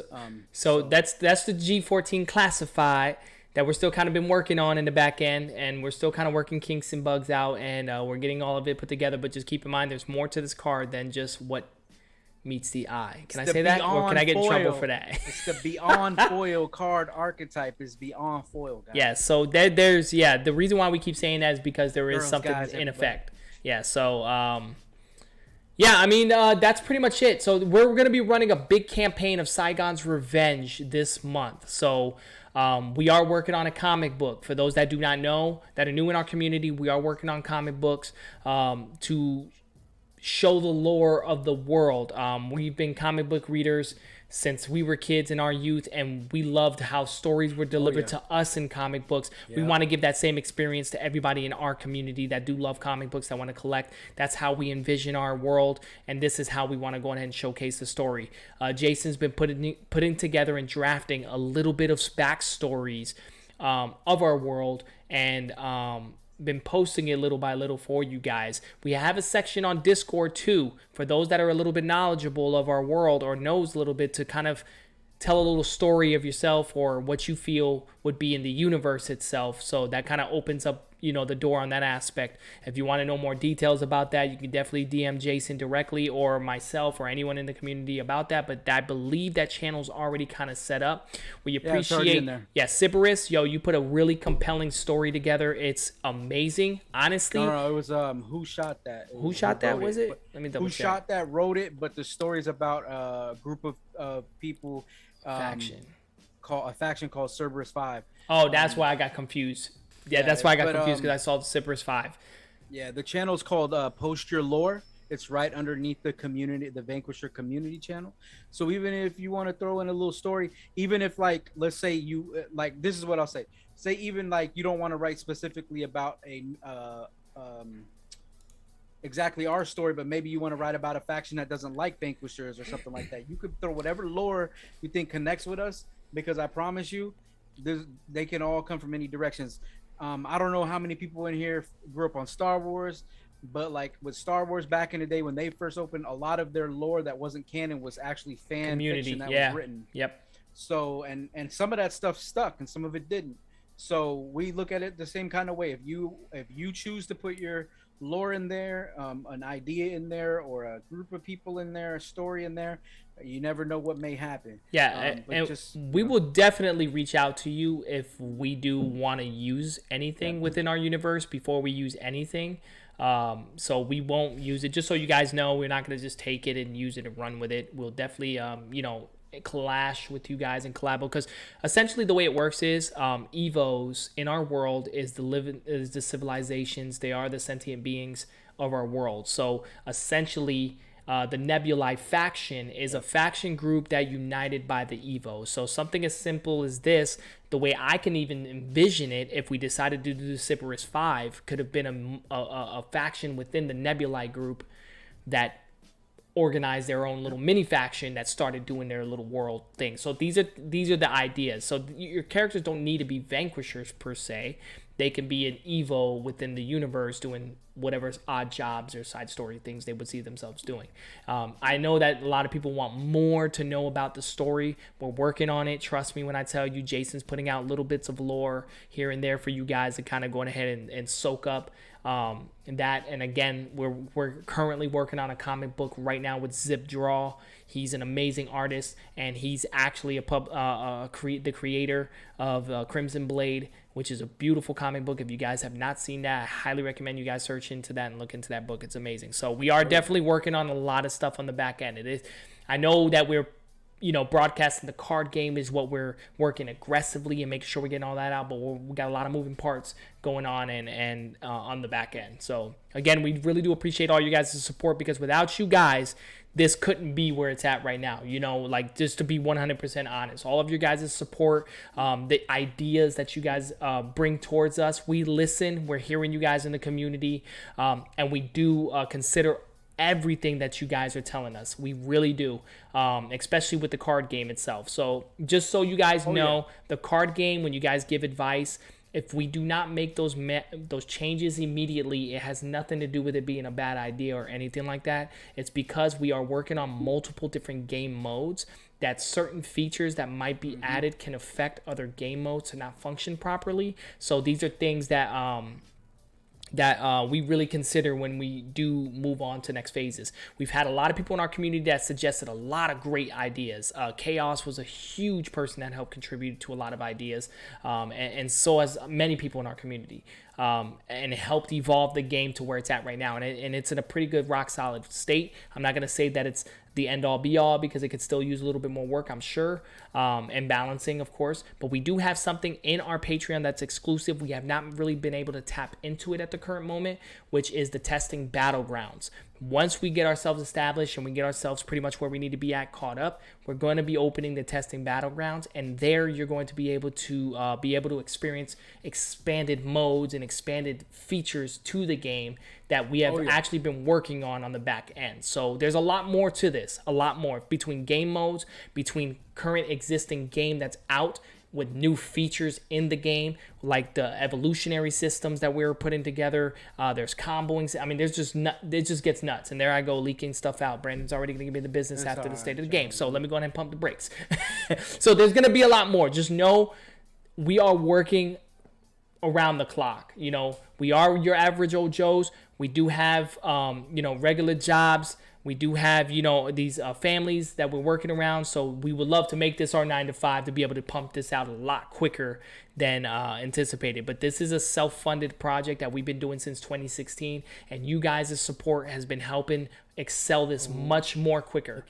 So that's the G14 classified that we're still kind of been working on in the back end, and we're still kind of working kinks and bugs out, and we're getting all of it put together. But just keep in mind, there's more to this card than just what meets the eye. Can I say that, or can I get in trouble for that? It's the beyond foil card archetype is beyond foil, guys. Yeah, so there's the reason why we keep saying that is because there is Girls, something guys, in everybody. effect. Yeah, so I mean, that's pretty much it. So we're going to be running a big campaign of Saigon's Revenge this month. So we are working on a comic book. For those that do not know, that are new in our community, we are working on comic books to show the lore of the world. We've been comic book readers since we were kids in our youth, and we loved how stories were delivered to us in comic books. We want to give that same experience to everybody in our community that do love comic books, that want to collect. That's how we envision our world, and this is how we want to go ahead and showcase the story. Jason's been putting together and drafting a little bit of backstories of our world, and been posting it little by little for you guys. We have a section on Discord too for those that are a little bit knowledgeable of our world or knows a little bit, to kind of tell a little story of yourself or what you feel would be in the universe itself. So that kind of opens up, the door on that aspect. If you want to know more details about that, you can definitely DM Jason directly or myself or anyone in the community about that. But I believe that channel's already kind of set up. We appreciate, Sybaris, you put a really compelling story together. It's amazing, honestly. No, it was who shot that? Who shot that? Was it? Let me double who check. shot that? Wrote it, but the story's about a group of people. Faction. A faction called Cerberus 5. Oh, that's why I got confused. Yeah, that's why I got confused, because I saw the Cypress 5. Yeah, the channel's called Post Your Lore. It's right underneath the community, the Vanquisher community channel. So even if you want to throw in a little story, even if, like, let's say you this is what I'll say. Say even like you don't want to write specifically about exactly our story, but maybe you want to write about a faction that doesn't like Vanquishers or something like that. You could throw whatever lore you think connects with us, because I promise you, they can all come from many directions. I don't know how many people in here grew up on Star Wars, but like with Star Wars back in the day when they first opened, a lot of their lore that wasn't canon was actually fan fiction that was written. Yep. So and some of that stuff stuck and some of it didn't. So we look at it the same kind of way. If you choose to put your lore in there, an idea in there, or a group of people in there, a story in there, you never know what may happen. Yeah, and we will definitely reach out to you if we do want to use anything within our universe before we use anything. So we won't use it, just so you guys know. We're not going to just take it and use it and run with it. We'll definitely clash with you guys and collab, because essentially the way it works is evos in our world is the civilizations. They are the sentient beings of our world. So essentially the Nebulae faction is a faction group that united by the evos. So something as simple as this, the way I can even envision it, if we decided to do the Cypress 5, could have been a faction within the Nebulae group that organized their own little mini faction that started doing their little world thing. So these are the ideas. So your characters don't need to be Vanquishers per se. They can be an Evo within the universe doing whatever odd jobs or side story things they would see themselves doing. I know that a lot of people want more to know about the story. We're working on it. Trust me when I tell you, Jason's putting out little bits of lore here and there for you guys to kind of go ahead and soak up that. And again, we're currently working on a comic book right now with Zip Draw. He's an amazing artist, and he's actually the creator of Crimson Blade, which is a beautiful comic book. If you guys have not seen that, I highly recommend you guys search into that and look into that book. It's amazing. So we are definitely working on a lot of stuff on the back end. It is, I know that we're broadcasting the card game is what we're working aggressively and making sure we're getting all that out. But we got a lot of moving parts going on and on the back end. So again, we really do appreciate all you guys' support, because without you guys, this couldn't be where it's at right now. Like, just to be 100% honest, all of your guys' support, the ideas that you guys bring towards us, we listen. We're hearing you guys in the community, and we do consider everything that you guys are telling us. We really do, especially with the card game itself. So just so you guys know, the card game, when you guys give advice, if we do not make those changes immediately, it has nothing to do with it being a bad idea or anything like that. It's because we are working on multiple different game modes, that certain features that might be added can affect other game modes to not function properly. So these are things that we really consider when we do move on to next phases. We've had a lot of people in our community that suggested a lot of great ideas. Chaos was a huge person that helped contribute to a lot of ideas, and so has many people in our community. And it helped evolve the game to where it's at right now. And it's in a pretty good rock solid state. I'm not going to say that it's the end all be all, because it could still use a little bit more work, I'm sure, and balancing, of course. But we do have something in our Patreon that's exclusive. We have not really been able to tap into it at the current moment, which is the testing battlegrounds. Once we get ourselves established and we get ourselves pretty much where we need to be at, caught up, we're going to be opening the testing battlegrounds, and there you're going to be able to experience expanded modes and expanded features to the game that we have actually been working on the back end. So there's a lot more to this, a lot more between game modes, between current existing game that's out with new features in the game, like the evolutionary systems that we were putting together. There's comboing. I mean, it just gets nuts. And there I go, leaking stuff out. Brandon's already going to give me the business after the state of the game. So let me go ahead and pump the brakes. So there's going to be a lot more. Just know we are working around the clock. We are your average old Joes. We do have, regular jobs. We do have, these families that we're working around. So we would love to make this our 9 to 5 to be able to pump this out a lot quicker than anticipated. But this is a self-funded project that we've been doing since 2016. And you guys' support has been helping excel this much more quicker.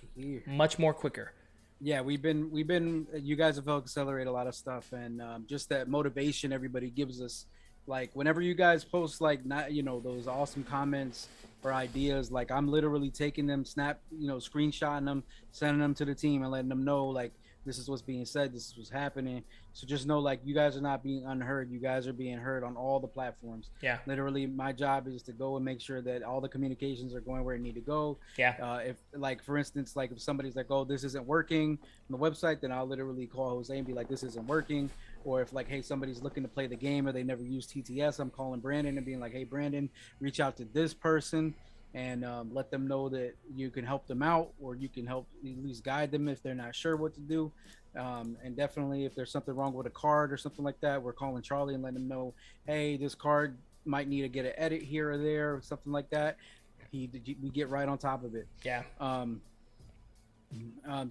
Yeah, we've been, you guys have helped accelerate a lot of stuff. And just that motivation everybody gives us. Like, whenever you guys post, like, not, those awesome comments or ideas, like, I'm literally taking them, screenshotting them, sending them to the team and letting them know, like, this is what's being said, this is what's happening. So just know, like, you guys are not being unheard. You guys are being heard on all the platforms. Yeah. Literally, my job is to go and make sure that all the communications are going where it need to go. Yeah. If, like, for instance, like, if somebody's like, oh, this isn't working on the website, then I'll literally call Jose and be like, this isn't working. Or if, like, hey, somebody's looking to play the game or they never use TTS, I'm calling Brandon and being like, hey, Brandon, reach out to this person and let them know that you can help them out, or you can help at least guide them if they're not sure what to do. And definitely if there's something wrong with a card or something like that, we're calling Charlie and letting them know, hey, this card might need to get an edit here or there or something like that. We get right on top of it. Yeah.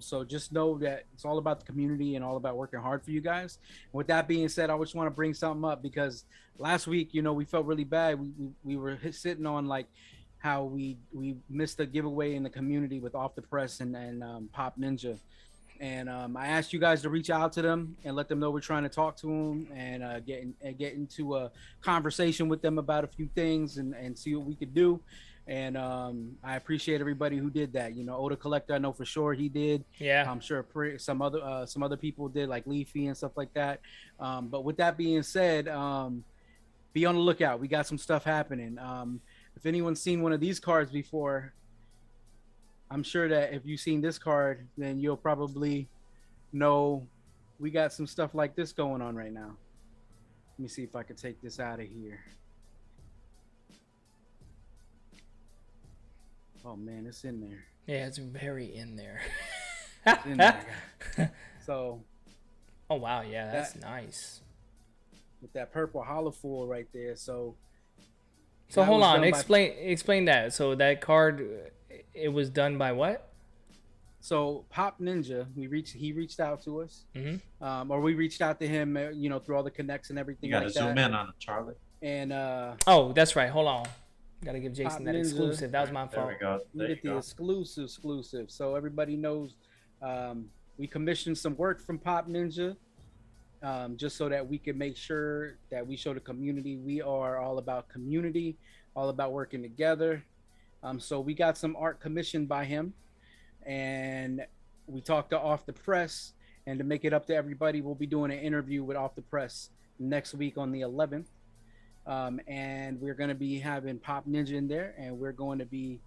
So just know that it's all about the community and all about working hard for you guys. With that being said, I just want to bring something up, because last week, we felt really bad. We were sitting on, like, how we missed a giveaway in the community with Off the Press and Pop Ninja. And I asked you guys to reach out to them and let them know we're trying to talk to them and get into a conversation with them about a few things and see what we could do. And I appreciate everybody who did that. Oda Collector, I know for sure he did. Yeah. I'm sure some other people did, like Leafy and stuff like that. But with that being said, be on the lookout. We got some stuff happening. If anyone's seen one of these cards before, I'm sure that if you've seen this card, then you'll probably know we got some stuff like this going on right now. Let me see if I can take this out of here. Oh man, it's in there. Yeah, it's very in there. It's in there. So. Oh wow, yeah, that's nice. With that purple hollow foil right there, so. So hold on, explain that. So that card, it was done by what? So Pop Ninja, he reached out to us, or we reached out to him, through all the connects and everything. You gotta zoom in on it, Charlie. And oh, that's right. Hold on. Gotta give Jason Pop that Ninja exclusive. That was my fault. There we go. You get the exclusive. So everybody knows we commissioned some work from Pop Ninja, just so that we can make sure that we show the community we are all about community, all about working together. So we got some art commissioned by him, and we talked to Off the Press. And to make it up to everybody, we'll be doing an interview with Off the Press next week on the 11th. And we're going to be having Pop Ninja in there, and we're going to be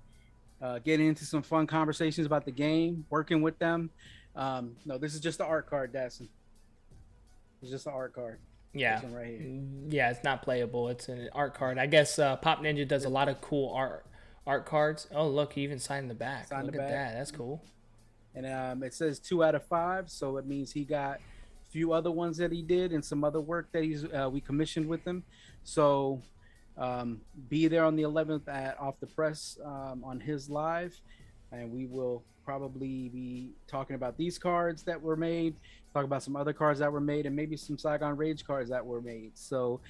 getting into some fun conversations about the game, working with them. No, this is just the art card, Dasson. It's just an art card. Yeah. This one right here. Yeah, it's not playable. It's an art card. I guess Pop Ninja does a lot of cool art cards. Oh, look, he even signed the back. Signed look the at back. that. That's cool. And it says 2 out of 5, so it means he got a few other ones that he did and some other work that we commissioned with him. So be there on the 11th at Off the Press on his live, and we will probably be talking about these cards that were made, talk about some other cards that were made, and maybe some Saigon Rage cards that were made. So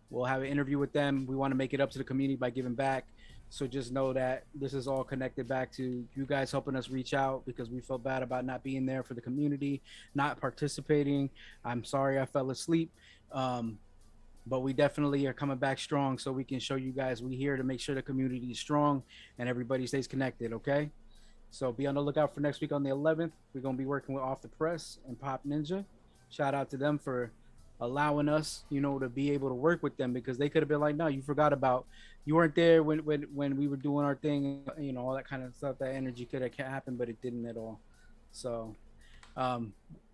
we'll have an interview with them. We want to make it up to the community by giving back. So just know that this is all connected back to you guys helping us reach out, because we felt bad about not being there for the community, not participating. I'm sorry I fell asleep. But we definitely are coming back strong, so we can show you guys we here to make sure the community is strong and everybody stays connected, okay? So be on the lookout for next week on the 11th. We're going to be working with Off the Press and Pop Ninja. Shout out to them for allowing us, to be able to work with them, because they could have been like, no, you forgot about, you weren't there when we were doing our thing, all that kind of stuff. That energy could have happened, but it didn't at all. So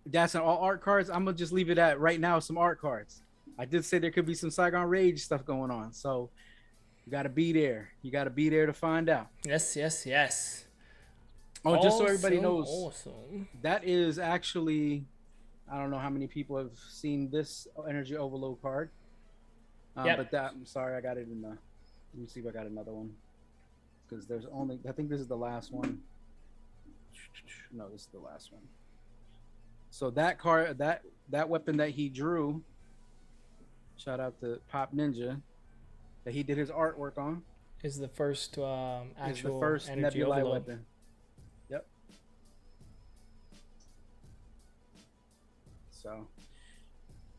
that's all art cards. I'm going to just leave it at right now, some art cards. I did say there could be some Saigon Rage stuff going on. So you got to be there. You got to be there to find out. Yes. Oh, just so everybody knows, Awesome. that is actually, I don't know how many people have seen this Energy Overload card. Yep. But I'm sorry, I got it in the, let me see if I got another one. Because there's only, I think this is the last one. No, this is the last one. So that card, that weapon that he drew, shout out to Pop Ninja, that he did his artwork on, Is the first is actual the first energy Nebulae overload. weapon. Yep. So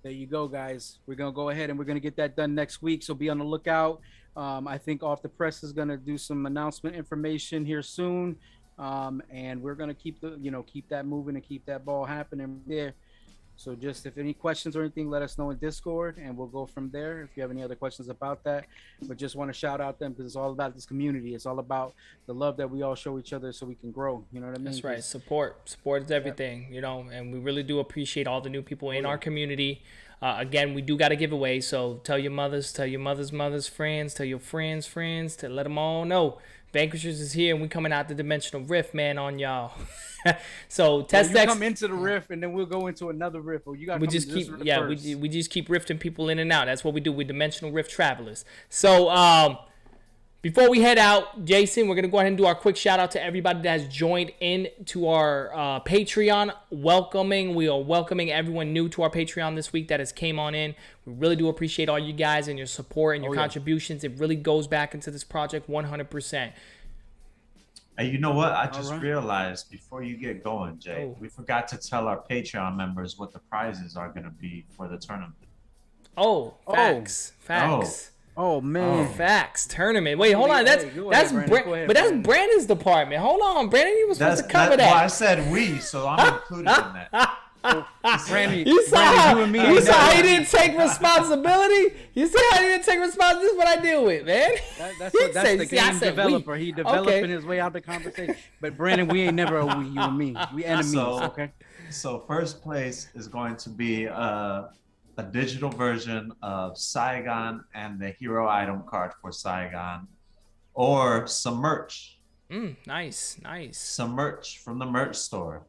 there you go, guys. We're gonna go ahead and we're gonna get that done next week. So be on the lookout. I think Off the Press is gonna do some announcement information here soon, and we're gonna keep keep that moving and keep that ball happening there. So just if any questions or anything, let us know in Discord, and we'll go from there. If you have any other questions about that, but just want to shout out them because it's all about this community. It's all about the love that we all show each other so we can grow. You know what I mean? That's right. Support is everything, and we really do appreciate all the new people in our community. Again, we do got a giveaway, so tell your mothers' friends, tell your friends, to let them all know. Vanquishers is here, and we coming out the dimensional rift, man, on y'all. So test you come into the rift, and then we'll go into another rift. Or you got we just keep we just keep rifting people in and out. That's what we do. We're dimensional rift travelers. So before we head out, Jason, we're gonna go ahead and do our quick shout out to everybody that has joined in to our Patreon. We are welcoming everyone new to our Patreon this week that has came on in. We really do appreciate all you guys and your support and your contributions. It really goes back into this project 100%. Hey, you know what? I just realized before you get going, Jay, we forgot to tell our Patreon members what the prizes are going to be for the tournament. Facts. Oh man, facts. Tournament. Wait, hold on. That's Brandon's department. Hold on, Brandon. You were supposed to cover that. Well, I said we, so I'm included in that. Brandon, you saw how he didn't take responsibility? You see how he didn't take responsibility? This is what I deal with, man. That's the game developer. He developing his way out the conversation. But Brandon, we ain't never a we, you and me. We enemies, okay? So first place is going to be a digital version of Saigon and the hero item card for Saigon, or some merch. Nice. Some merch from the merch store.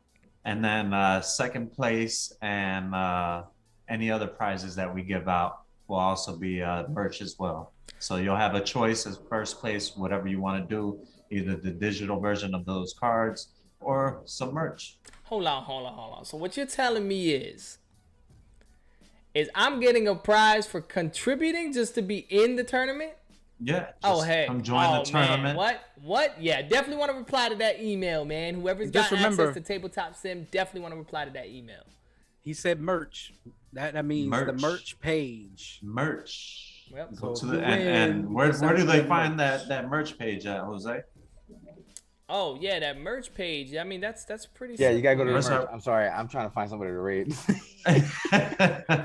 And then second place and any other prizes that we give out will also be merch as well. So you'll have a choice as first place, whatever you want to do, either the digital version of those cards or some merch. Hold on. So what you're telling me is I'm getting a prize for contributing just to be in the tournament? Yeah. Oh, Just hey. come join the tournament. Man. What? Yeah, definitely want to reply to that email, man. Whoever's Just got remember- access to Tabletop Sim, definitely want to reply to that email. He said merch. That means the merch page. Merch. Yep. Go So to if the you and win, where you do they get find merch. that merch page at, Jose? Oh, yeah, that merch page. I mean, that's pretty Yeah, you gotta go to the Where's merch. our- I'm sorry, I'm trying to find somebody to rate.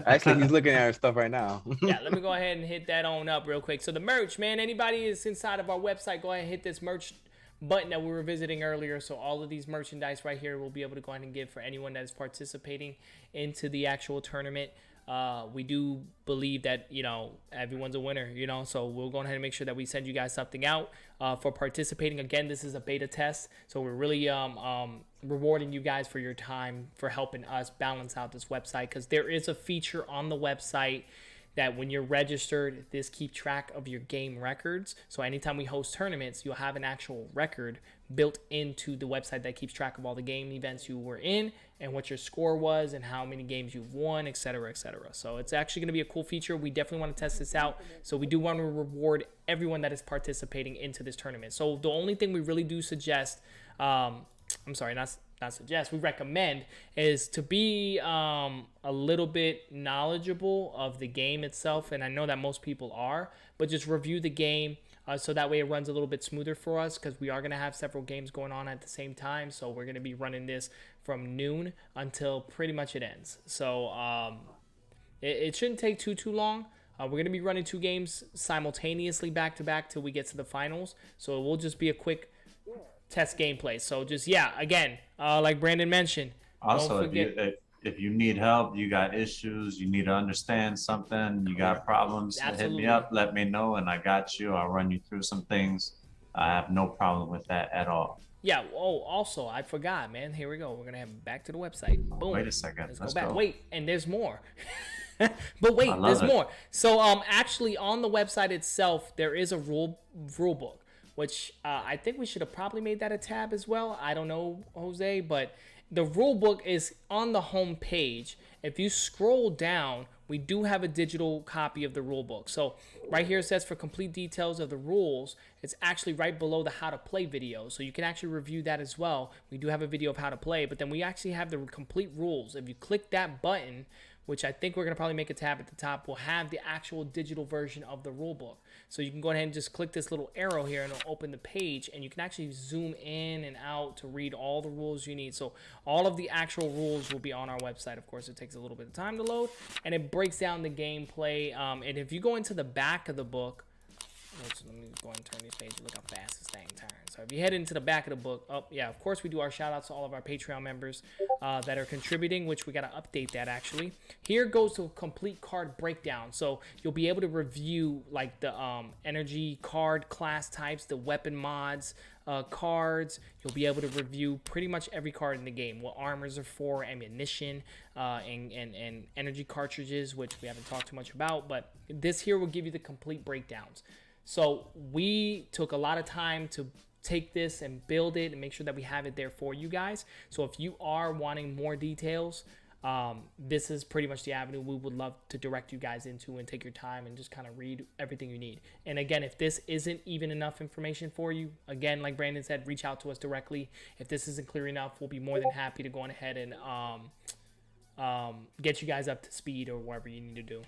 Actually, he's looking at our stuff right now. Yeah, let me go ahead and hit that on up real quick. So the merch, man, anybody is inside of our website, go ahead and hit this merch button that we were visiting earlier. So all of these merchandise right here we'll be able to go ahead and give for anyone that is participating into the actual tournament. We do believe that, you know, everyone's a winner, you know, so we'll go ahead and make sure that we send you guys something out for participating. Again, this is a beta test, so we're really rewarding you guys for your time, for helping us balance out this website, because there is a feature on the website that when you're registered, this keep track of your game records. So anytime we host tournaments, you'll have an actual record built into the website that keeps track of all the game events you were in and what your score was and how many games you've won, etc., etc. So it's actually going to be a cool feature. We definitely want to test this out. So we do want to reward everyone that is participating into this tournament. So the only thing we really do suggest, we recommend is to be a little bit knowledgeable of the game itself. And I know that most people are, but just review the game so that way it runs a little bit smoother for us, because we are going to have several games going on at the same time. So we're going to be running this from noon until pretty much it ends. So it shouldn't take too long. We're going to be running 2 games simultaneously back to back till we get to the finals. So it will just be a quick test gameplay. So just, yeah, again, like Brandon mentioned, Also, don't forget, if you need help, you got issues, you need to understand something, you got problems, hit Absolutely. me up, let me know, and I got you. I'll run you through some things. I have no problem with that at all. yeah. Oh, also, I forgot, man. Here we go. We're gonna have back to the website. Boom. Wait a second. Let's Let's go back. go. Wait, and there's more. But wait, I love there's it. more. So actually on the website itself, there is a rule book, which I think we should have probably made that a tab as well. I don't know, Jose, but the rule book is on the home page. If you scroll down, we do have a digital copy of the rule book. So right here it says for complete details of the rules. It's actually right below the how to play video. So you can actually review that as well. We do have a video of how to play, but then we actually have the complete rules. If you click that button, which I think we're going to probably make a tab at the top, we'll have the actual digital version of the rule book. So you can go ahead and just click this little arrow here and it'll open the page, and you can actually zoom in and out to read all the rules you need. So all of the actual rules will be on our website. Of course, it takes a little bit of time to load, and it breaks down the gameplay. And if you go into the back of the book, let me go ahead and turn these pages. Look how fast this thing turns. So if you head into the back of the book, of course we do our shout outs to all of our Patreon members that are contributing, which we got to update that actually. Here goes to a complete card breakdown. So you'll be able to review like the energy card class types, the weapon mods, cards. You'll be able to review pretty much every card in the game, what armors are for, ammunition, and energy cartridges, which we haven't talked too much about, but this here will give you the complete breakdowns. So we took a lot of time to take this and build it and make sure that we have it there for you guys. So if you are wanting more details, this is pretty much the avenue we would love to direct you guys into, and take your time and just kind of read everything you need. And again, if this isn't even enough information for you, again, like Brandon said, reach out to us directly. If this isn't clear enough, we'll be more than happy to go on ahead and get you guys up to speed or whatever you need to do.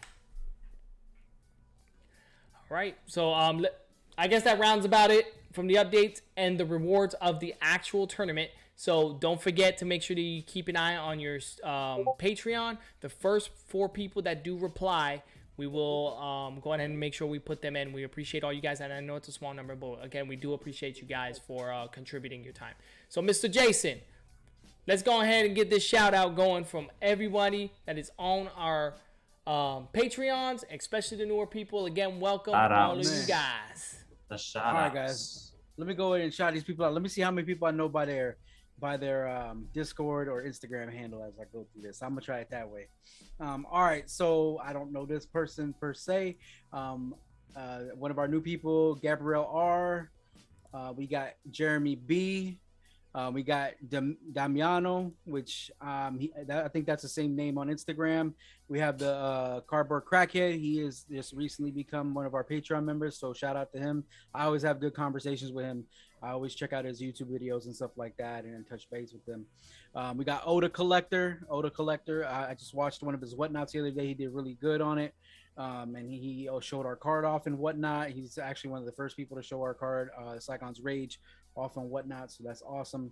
All right, so I guess that rounds about it from the updates and the rewards of the actual tournament. So don't forget to make sure that you keep an eye on your Patreon. The first 4 people that do reply, we will go ahead and make sure we put them in. We appreciate all you guys, and I know it's a small number, but again, we do appreciate you guys for contributing your time. So Mr. Jason, let's go ahead and get this shout out going from everybody that is on our Patreons, especially the newer people. Again, welcome all of you guys. The shout All right, outs. guys. Let me go ahead and shout these people out. Let me see how many people I know by their Discord or Instagram handle as I go through this. I'm gonna try it that way. All right, so I don't know this person per se. One of our new people, Gabrielle R. We got Jeremy B. We got Damiano, which I think that's the same name on Instagram. We have the Cardboard Crackhead. He is just recently become one of our Patreon members, so shout out to him. I always have good conversations with him. I always check out his YouTube videos and stuff like that and touch base with them. We got Oda Collector. I just watched one of his whatnots the other day. He did really good on it. And he showed our card off and whatnot. He's actually one of the first people to show our card, Saigon's Rage, off and whatnot. So that's awesome.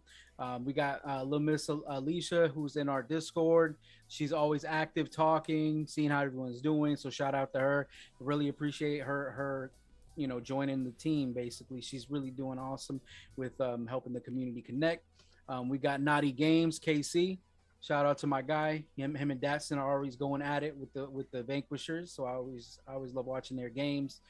We got little Miss Alicia, who's in our Discord. She's always active, talking, seeing how everyone's doing. So shout out to her. Really appreciate her joining the team. Basically, she's really doing awesome with helping the community connect. We got Naughty Games, KC. Shout out to my guy. Him and Datsun are always going at it with the Vanquishers. So I always love watching their games.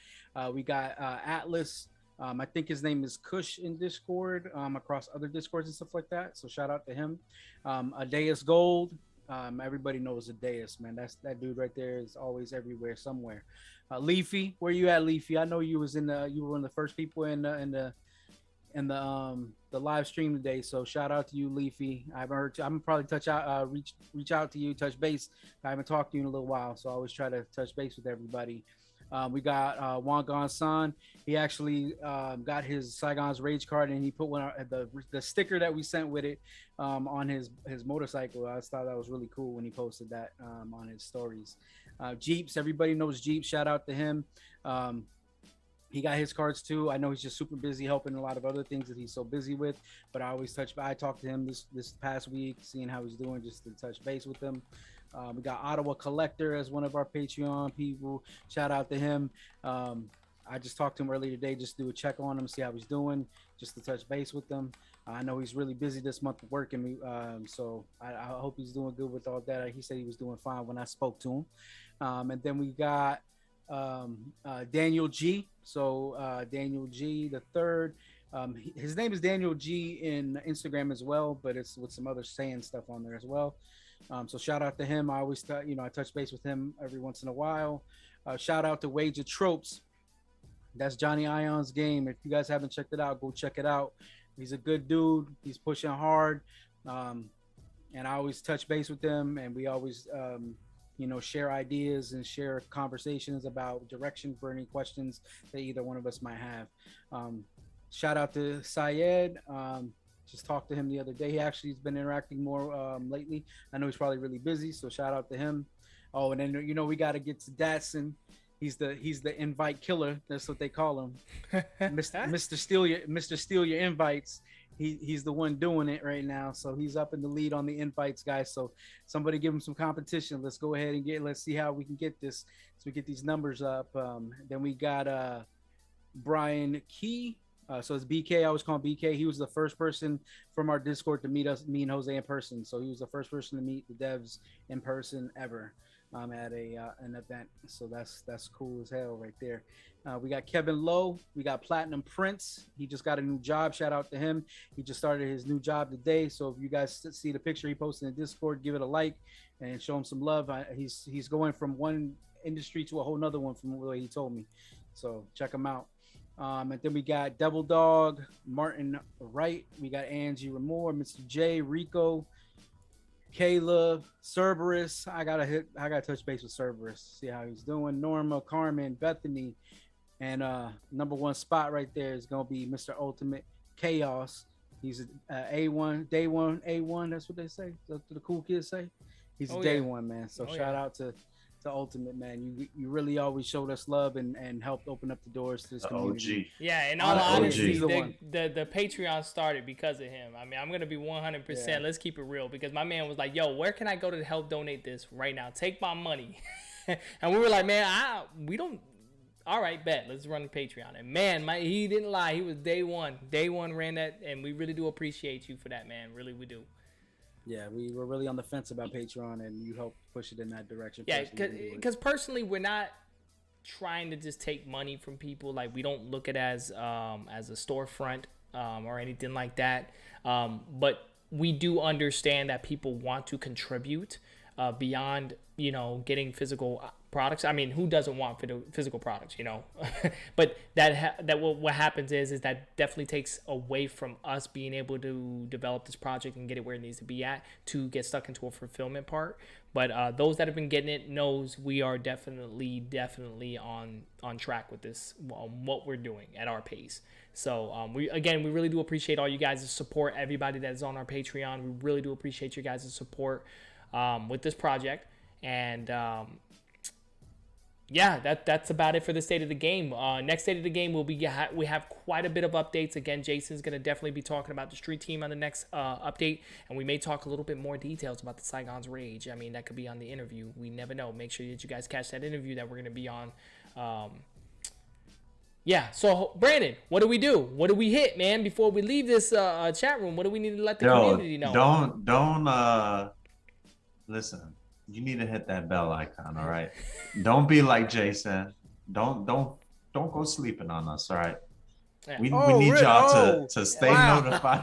We got Atlas. I think his name is Kush in Discord, across other Discords and stuff like that. So shout out to him. Adeus Gold. Everybody knows Adeus, man. That dude right there is always everywhere, somewhere. Leafy, where you at, Leafy? I know you were one of the first people in the live stream today, so shout out to you, Leafy. I haven't heard. I'm probably reach out to you, touch base. I haven't talked to you in a little while, so I always try to touch base with everybody. We got Wangon San. He actually got his Saigon's Rage card, and he put one the sticker that we sent with it on his motorcycle. I just thought that was really cool when he posted that on his stories. Jeeps, everybody knows Jeeps. Shout out to him. He got his cards too. I know he's just super busy helping a lot of other things that he's so busy with, but I talked to him this past week, seeing how he's doing, just to touch base with him. We got Ottawa Collector as one of our Patreon people. Shout out to him. I just talked to him earlier today, just do a check on him, see how he's doing, just to touch base with him. I know he's really busy this month working, so I hope he's doing good with all that. He said he was doing fine when I spoke to him. And then we got Daniel G. So Daniel G the third. His name is Daniel G in Instagram as well, but it's with some other saying stuff on there as well. So shout out to him. I always I touch base with him every once in a while. Shout out to Wage of Tropes. That's Johnny Ion's game. If you guys haven't checked it out, go check it out. He's a good dude. He's pushing hard. And I always touch base with him, and we always share ideas and share conversations about direction for any questions that either one of us might have. Shout out to Syed. Just talked to him the other day. He actually has been interacting more lately. I know he's probably really busy, so shout out to him. Oh, and then we got to get to Datsun. He's the invite killer. That's what they call him. Mr. Steal your invites. He's the one doing it right now, so he's up in the lead on the invites, guys. So somebody give him some competition. Let's go ahead and let's see how we can get this, so we get these numbers up. Then we got Brian Key. So it's BK. I always call him BK. He was the first person from our Discord to meet us, me and Jose in person. So he was the first person to meet the devs in person ever at an event. So that's cool as hell right there. We got Kevin Lowe. We got Platinum Prince. He just got a new job. Shout out to him. He just started his new job today. So if you guys see the picture he posted in Discord, give it a like and show him some love. He's going from one industry to a whole nother one from the way he told me. So check him out. And then we got Devil Dog, Martin Wright. We got Angie Ramore, Mr. J, Rico, Caleb, Cerberus. I gotta touch base with Cerberus, see how he's doing. Norma, Carmen, Bethany, and number one spot right there is gonna be Mr. Ultimate Chaos. He's A1, day one, A1. That's what they say. That's what the cool kids say. He's day one, man. So shout out to Ultimate, man. You really always showed us love and helped open up the doors to this community. OG. Yeah, in all honesty, the Patreon started because of him. I mean, I'm gonna be 100%. Yeah. Let's keep it real, because my man was like, "Yo, where can I go to help donate this right now? Take my money." And we were like, "Man, we don't." All right, bet. Let's run the Patreon. And man, he didn't lie. He was day one. Day one ran that, and we really do appreciate you for that, man. Really, we do. Yeah, we were really on the fence about Patreon, and you helped push it in that direction. Yeah, because personally, we're not trying to just take money from people. Like, we don't look at it as a storefront or anything like that. But we do understand that people want to contribute. beyond, getting physical products. I mean, who doesn't want physical products, But what happens is that definitely takes away from us being able to develop this project and get it where it needs to be at to get stuck into a fulfillment part. But those that have been getting it knows we are definitely on track with this, what we're doing at our pace. So we really do appreciate all you guys' support, everybody that is on our Patreon. We really do appreciate your guys' support with this project. And that's about it for the state of the game. Next state of the game, we have quite a bit of updates. Again, Jason's going to definitely be talking about the street team on the next update, and we may talk a little bit more details about the Saigon's Rage. I mean, that could be on the interview. We never know. Make sure that you guys catch that interview that we're going to be on. So Brandon, what do we do? What do we hit, man, before we leave this chat room? What do we need to let the community know? Don't listen. You need to hit that bell icon, all right? Don't be like Jason. Don't go sleeping on us, all right? Yeah. We need y'all to stay notified.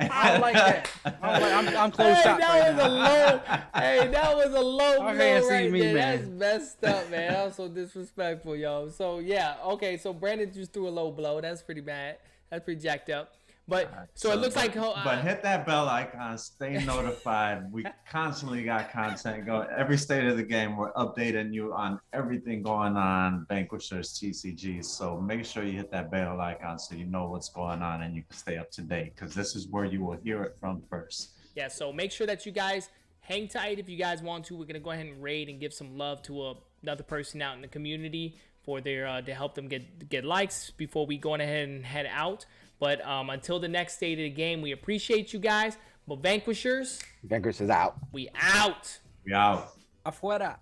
I like that. I'm closed shop right now. That was a low blow can't see right me, there. man. That's messed up, man. That was so disrespectful, yo. So yeah, okay. So Brandon just threw a low blow. That's pretty bad. That's pretty jacked up. But so it looks like. But hit that bell icon. Stay notified. We constantly got content going. Every state of the game, we're updating you on everything going on Vanquishers TCG. So make sure you hit that bell icon so you know what's going on and you can stay up to date, because this is where you will hear it from first. Yeah. So make sure that you guys hang tight if you guys want to. We're gonna go ahead and raid and give some love to another person out in the community for their to help them get likes before we go ahead and head out. But until the next state of the game, we appreciate you guys. But Vanquishers Vanquishers out. We out. We out. Afuera.